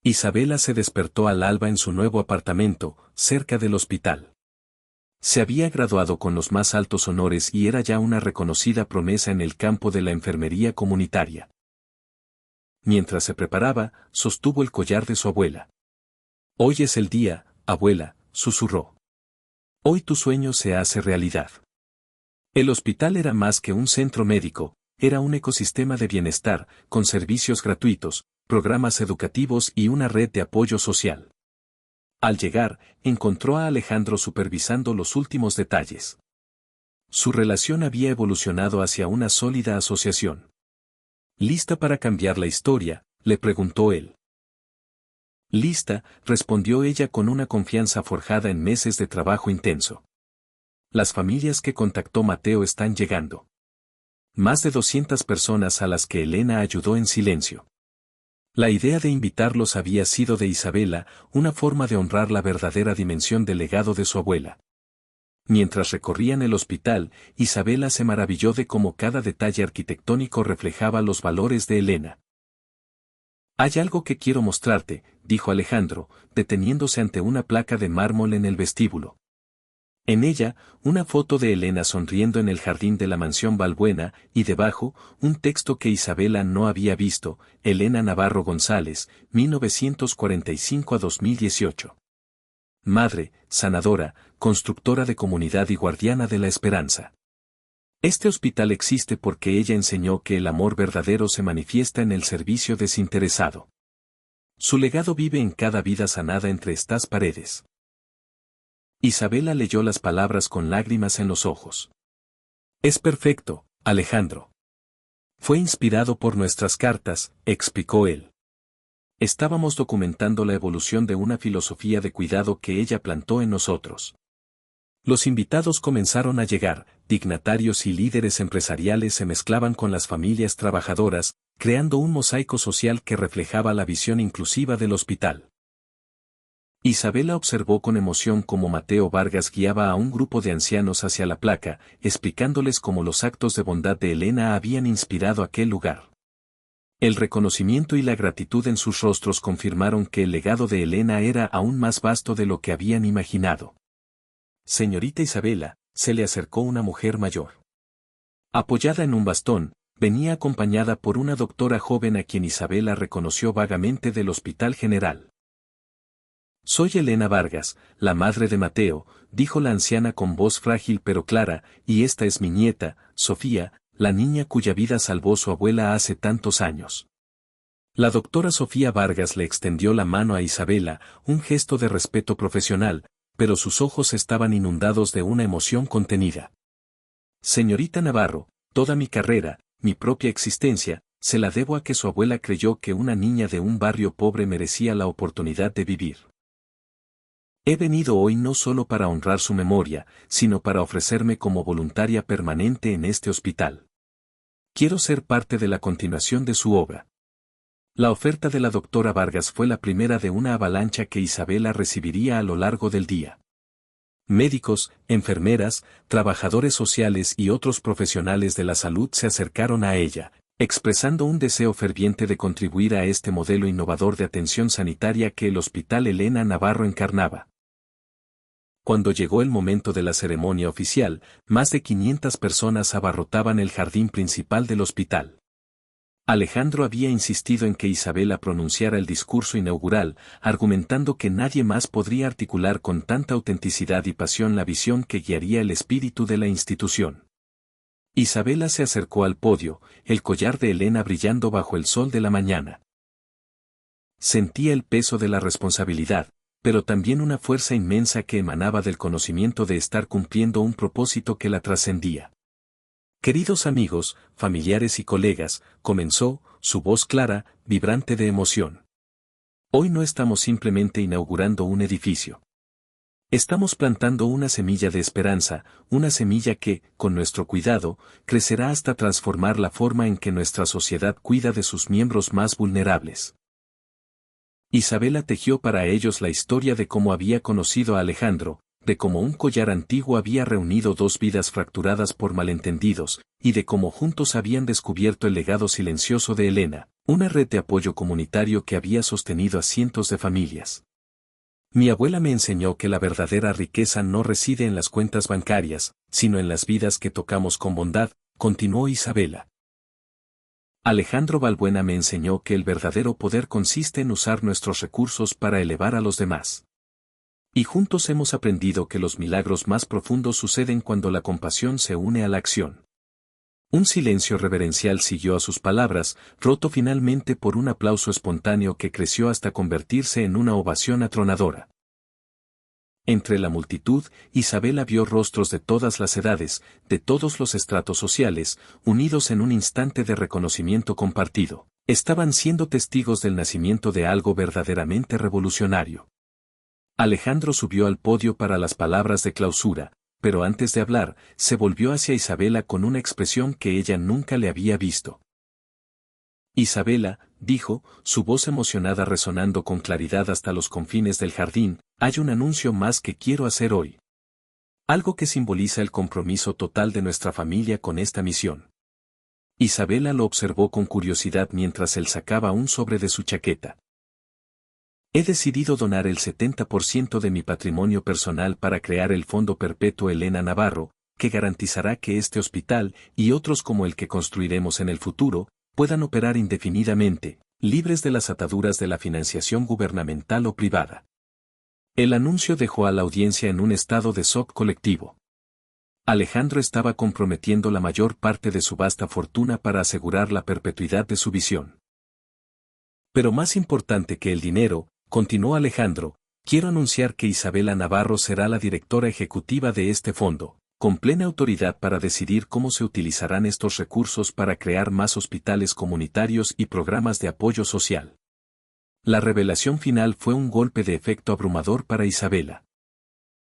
Isabela se despertó al alba en su nuevo apartamento, cerca del hospital. Se había graduado con los más altos honores y era ya una reconocida promesa en el campo de la enfermería comunitaria. Mientras se preparaba, sostuvo el collar de su abuela. «Hoy es el día, abuela», susurró. «Hoy tu sueño se hace realidad». El hospital era más que un centro médico, era un ecosistema de bienestar, con servicios gratuitos, programas educativos y una red de apoyo social. Al llegar, encontró a Alejandro supervisando los últimos detalles. Su relación había evolucionado hacia una sólida asociación. «¿Lista para cambiar la historia?», le preguntó él. «Lista», respondió ella con una confianza forjada en meses de trabajo intenso. Las familias que contactó Mateo están llegando. Más de 200 personas a las que Elena ayudó en silencio. La idea de invitarlos había sido de Isabela, una forma de honrar la verdadera dimensión del legado de su abuela. Mientras recorrían el hospital, Isabela se maravilló de cómo cada detalle arquitectónico reflejaba los valores de Elena. «Hay algo que quiero mostrarte», dijo Alejandro, deteniéndose ante una placa de mármol en el vestíbulo. En ella, una foto de Elena sonriendo en el jardín de la mansión Balbuena, y debajo, un texto que Isabela no había visto: Elena Navarro González, 1945 a 2018. Madre, sanadora, constructora de comunidad y guardiana de la esperanza. Este hospital existe porque ella enseñó que el amor verdadero se manifiesta en el servicio desinteresado. Su legado vive en cada vida sanada entre estas paredes. Isabela leyó las palabras con lágrimas en los ojos. «Es perfecto, Alejandro. Fue inspirado por nuestras cartas», explicó él. «Estábamos documentando la evolución de una filosofía de cuidado que ella plantó en nosotros». Los invitados comenzaron a llegar, dignatarios y líderes empresariales se mezclaban con las familias trabajadoras, creando un mosaico social que reflejaba la visión inclusiva del hospital. Isabela observó con emoción cómo Mateo Vargas guiaba a un grupo de ancianos hacia la placa, explicándoles cómo los actos de bondad de Elena habían inspirado aquel lugar. El reconocimiento y la gratitud en sus rostros confirmaron que el legado de Elena era aún más vasto de lo que habían imaginado. «Señorita Isabela», se le acercó una mujer mayor. Apoyada en un bastón, venía acompañada por una doctora joven a quien Isabela reconoció vagamente del Hospital General. «Soy Elena Vargas, la madre de Mateo», dijo la anciana con voz frágil pero clara, «y esta es mi nieta, Sofía, la niña cuya vida salvó su abuela hace tantos años». La doctora Sofía Vargas le extendió la mano a Isabela, un gesto de respeto profesional, pero sus ojos estaban inundados de una emoción contenida. «Señorita Navarro, toda mi carrera, mi propia existencia, se la debo a que su abuela creyó que una niña de un barrio pobre merecía la oportunidad de vivir. He venido hoy no solo para honrar su memoria, sino para ofrecerme como voluntaria permanente en este hospital. Quiero ser parte de la continuación de su obra». La oferta de la doctora Vargas fue la primera de una avalancha que Isabela recibiría a lo largo del día. Médicos, enfermeras, trabajadores sociales y otros profesionales de la salud se acercaron a ella, expresando un deseo ferviente de contribuir a este modelo innovador de atención sanitaria que el Hospital Elena Navarro encarnaba. Cuando llegó el momento de la ceremonia oficial, más de 500 personas abarrotaban el jardín principal del hospital. Alejandro había insistido en que Isabela pronunciara el discurso inaugural, argumentando que nadie más podría articular con tanta autenticidad y pasión la visión que guiaría el espíritu de la institución. Isabela se acercó al podio, el collar de Elena brillando bajo el sol de la mañana. Sentía el peso de la responsabilidad, pero también una fuerza inmensa que emanaba del conocimiento de estar cumpliendo un propósito que la trascendía. Queridos amigos, familiares y colegas, comenzó, su voz clara, vibrante de emoción. Hoy no estamos simplemente inaugurando un edificio. Estamos plantando una semilla de esperanza, una semilla que, con nuestro cuidado, crecerá hasta transformar la forma en que nuestra sociedad cuida de sus miembros más vulnerables. Isabela tejió para ellos la historia de cómo había conocido a Alejandro, de cómo un collar antiguo había reunido dos vidas fracturadas por malentendidos, y de cómo juntos habían descubierto el legado silencioso de Elena, una red de apoyo comunitario que había sostenido a cientos de familias. Mi abuela me enseñó que la verdadera riqueza no reside en las cuentas bancarias, sino en las vidas que tocamos con bondad, continuó Isabela. Alejandro Balbuena me enseñó que el verdadero poder consiste en usar nuestros recursos para elevar a los demás. Y juntos hemos aprendido que los milagros más profundos suceden cuando la compasión se une a la acción. Un silencio reverencial siguió a sus palabras, roto finalmente por un aplauso espontáneo que creció hasta convertirse en una ovación atronadora. Entre la multitud, Isabela vio rostros de todas las edades, de todos los estratos sociales, unidos en un instante de reconocimiento compartido. Estaban siendo testigos del nacimiento de algo verdaderamente revolucionario. Alejandro subió al podio para las palabras de clausura, pero antes de hablar, se volvió hacia Isabela con una expresión que ella nunca le había visto. Isabela, dijo, su voz emocionada resonando con claridad hasta los confines del jardín, hay un anuncio más que quiero hacer hoy. Algo que simboliza el compromiso total de nuestra familia con esta misión. Isabela lo observó con curiosidad mientras él sacaba un sobre de su chaqueta. He decidido donar el 70% de mi patrimonio personal para crear el Fondo Perpetuo Elena Navarro, que garantizará que este hospital, y otros como el que construiremos en el futuro, puedan operar indefinidamente, libres de las ataduras de la financiación gubernamental o privada. El anuncio dejó a la audiencia en un estado de shock colectivo. Alejandro estaba comprometiendo la mayor parte de su vasta fortuna para asegurar la perpetuidad de su visión. Pero más importante que el dinero, continuó Alejandro, quiero anunciar que Isabela Navarro será la directora ejecutiva de este fondo, con plena autoridad para decidir cómo se utilizarán estos recursos para crear más hospitales comunitarios y programas de apoyo social. La revelación final fue un golpe de efecto abrumador para Isabela.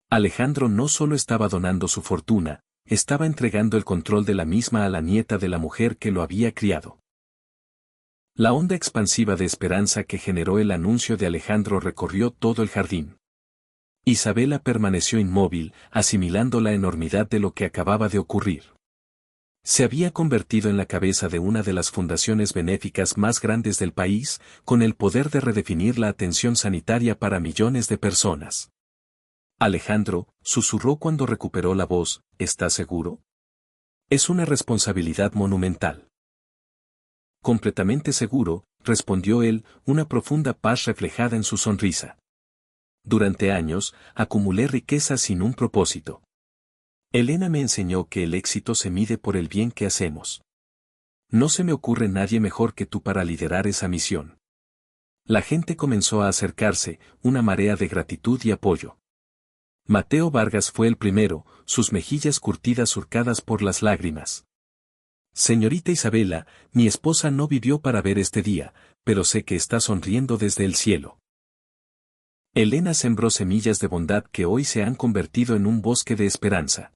Alejandro no solo estaba donando su fortuna, estaba entregando el control de la misma a la nieta de la mujer que lo había criado. La onda expansiva de esperanza que generó el anuncio de Alejandro recorrió todo el jardín. Isabela permaneció inmóvil, asimilando la enormidad de lo que acababa de ocurrir. Se había convertido en la cabeza de una de las fundaciones benéficas más grandes del país, con el poder de redefinir la atención sanitaria para millones de personas. Alejandro, susurró cuando recuperó la voz, ¿estás seguro? Es una responsabilidad monumental. Completamente seguro, respondió él, una profunda paz reflejada en su sonrisa. Durante años, acumulé riqueza sin un propósito. Elena me enseñó que el éxito se mide por el bien que hacemos. No se me ocurre nadie mejor que tú para liderar esa misión. La gente comenzó a acercarse, una marea de gratitud y apoyo. Mateo Vargas fue el primero, sus mejillas curtidas surcadas por las lágrimas. Señorita Isabela, mi esposa no vivió para ver este día, pero sé que está sonriendo desde el cielo. Elena sembró semillas de bondad que hoy se han convertido en un bosque de esperanza.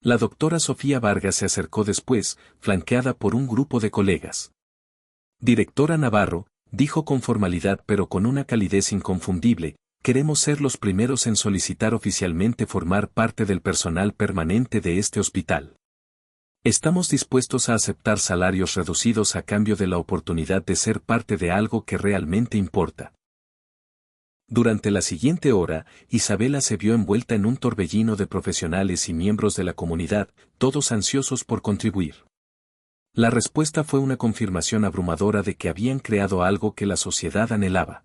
La doctora Sofía Vargas se acercó después, flanqueada por un grupo de colegas. Directora Navarro, dijo con formalidad pero con una calidez inconfundible, queremos ser los primeros en solicitar oficialmente formar parte del personal permanente de este hospital. Estamos dispuestos a aceptar salarios reducidos a cambio de la oportunidad de ser parte de algo que realmente importa. Durante la siguiente hora, Isabela se vio envuelta en un torbellino de profesionales y miembros de la comunidad, todos ansiosos por contribuir. La respuesta fue una confirmación abrumadora de que habían creado algo que la sociedad anhelaba.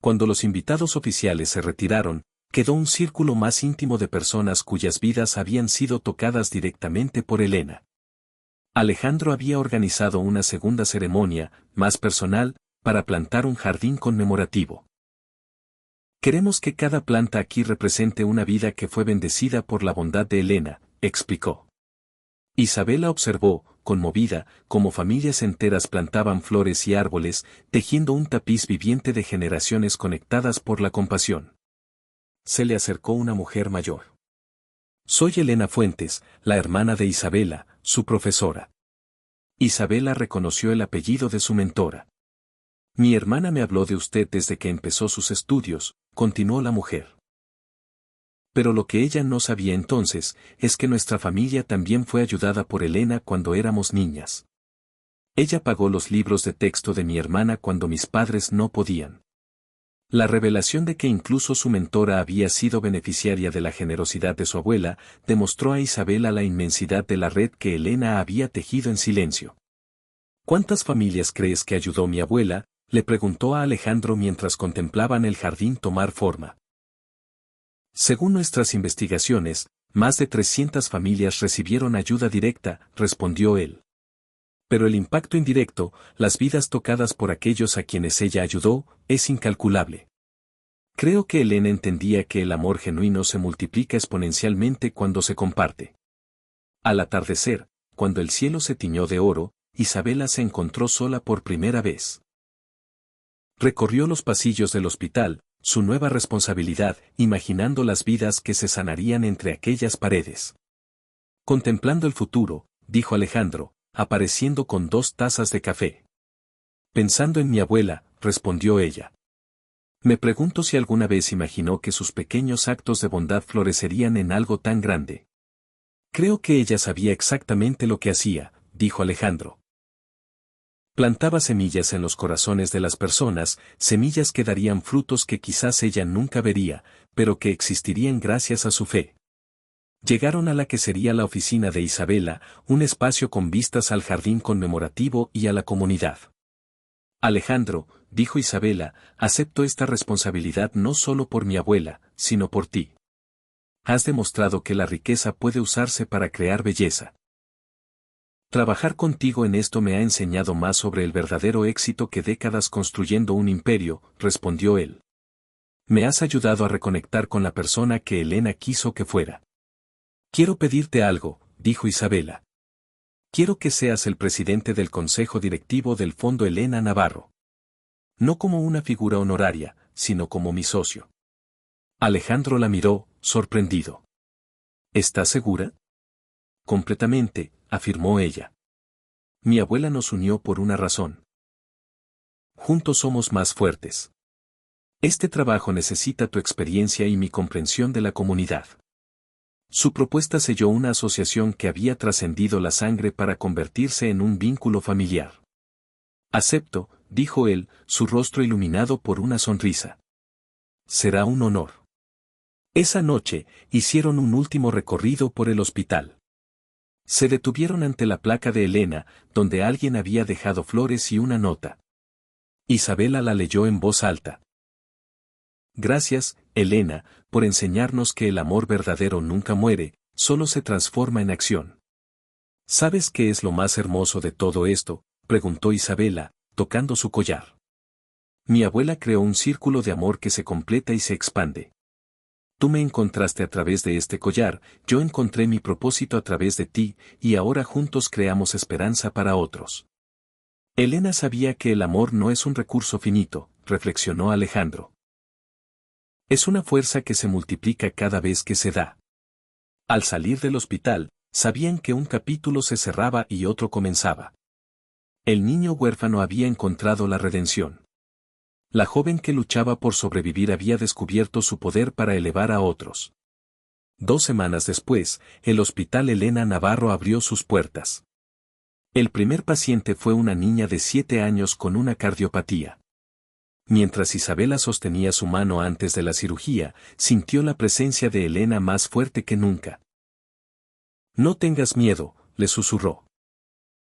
Cuando los invitados oficiales se retiraron, quedó un círculo más íntimo de personas cuyas vidas habían sido tocadas directamente por Elena. Alejandro había organizado una segunda ceremonia, más personal, para plantar un jardín conmemorativo. Queremos que cada planta aquí represente una vida que fue bendecida por la bondad de Elena, explicó. Isabela observó, conmovida, cómo familias enteras plantaban flores y árboles, tejiendo un tapiz viviente de generaciones conectadas por la compasión. Se le acercó una mujer mayor. Soy Elena Fuentes, la hermana de Isabela, su profesora. Isabela reconoció el apellido de su mentora. Mi hermana me habló de usted desde que empezó sus estudios, continuó la mujer. Pero lo que ella no sabía entonces, es que nuestra familia también fue ayudada por Elena cuando éramos niñas. Ella pagó los libros de texto de mi hermana cuando mis padres no podían. La revelación de que incluso su mentora había sido beneficiaria de la generosidad de su abuela, demostró a Isabela la inmensidad de la red que Elena había tejido en silencio. ¿Cuántas familias crees que ayudó mi abuela?, le preguntó a Alejandro mientras contemplaban el jardín tomar forma. Según nuestras investigaciones, más de 300 familias recibieron ayuda directa, respondió él. Pero el impacto indirecto, las vidas tocadas por aquellos a quienes ella ayudó, es incalculable. Creo que Elena entendía que el amor genuino se multiplica exponencialmente cuando se comparte. Al atardecer, cuando el cielo se tiñó de oro, Isabela se encontró sola por primera vez. Recorrió los pasillos del hospital, su nueva responsabilidad, imaginando las vidas que se sanarían entre aquellas paredes. Contemplando el futuro, dijo Alejandro, apareciendo con 2 tazas de café. Pensando en mi abuela, respondió ella. Me pregunto si alguna vez imaginó que sus pequeños actos de bondad florecerían en algo tan grande. Creo que ella sabía exactamente lo que hacía, dijo Alejandro. Plantaba semillas en los corazones de las personas, semillas que darían frutos que quizás ella nunca vería, pero que existirían gracias a su fe. Llegaron a la que sería la oficina de Isabela, un espacio con vistas al jardín conmemorativo y a la comunidad. Alejandro, dijo Isabela, acepto esta responsabilidad no solo por mi abuela, sino por ti. Has demostrado que la riqueza puede usarse para crear belleza. Trabajar contigo en esto me ha enseñado más sobre el verdadero éxito que décadas construyendo un imperio, respondió él. Me has ayudado a reconectar con la persona que Elena quiso que fuera. Quiero pedirte algo, dijo Isabela. Quiero que seas el presidente del consejo directivo del Fondo Elena Navarro. No como una figura honoraria, sino como mi socio. Alejandro la miró, sorprendido. ¿Estás segura? Completamente, afirmó ella. Mi abuela nos unió por una razón. Juntos somos más fuertes. Este trabajo necesita tu experiencia y mi comprensión de la comunidad. Su propuesta selló una asociación que había trascendido la sangre para convertirse en un vínculo familiar. Acepto, dijo él, su rostro iluminado por una sonrisa. Será un honor. Esa noche, hicieron un último recorrido por el hospital. Se detuvieron ante la placa de Elena, donde alguien había dejado flores y una nota. Isabela la leyó en voz alta. Gracias, Elena, por enseñarnos que el amor verdadero nunca muere, solo se transforma en acción. ¿Sabes qué es lo más hermoso de todo esto?, preguntó Isabela, tocando su collar. Mi abuela creó un círculo de amor que se completa y se expande. Tú me encontraste a través de este collar, yo encontré mi propósito a través de ti, y ahora juntos creamos esperanza para otros. Elena sabía que el amor no es un recurso finito, reflexionó Alejandro. Es una fuerza que se multiplica cada vez que se da. Al salir del hospital, sabían que un capítulo se cerraba y otro comenzaba. El niño huérfano había encontrado la redención. La joven que luchaba por sobrevivir había descubierto su poder para elevar a otros. 2 semanas después, el Hospital Elena Navarro abrió sus puertas. El primer paciente fue una niña de 7 años con una cardiopatía. Mientras Isabela sostenía su mano antes de la cirugía, sintió la presencia de Elena más fuerte que nunca. No tengas miedo, le susurró.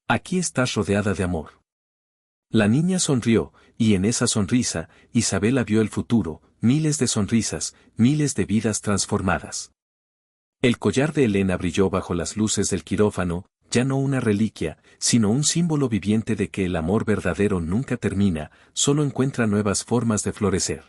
Aquí estás rodeada de amor. La niña sonrió, y en esa sonrisa, Isabela vio el futuro, miles de sonrisas, miles de vidas transformadas. El collar de Elena brilló bajo las luces del quirófano, ya no una reliquia, sino un símbolo viviente de que el amor verdadero nunca termina, solo encuentra nuevas formas de florecer.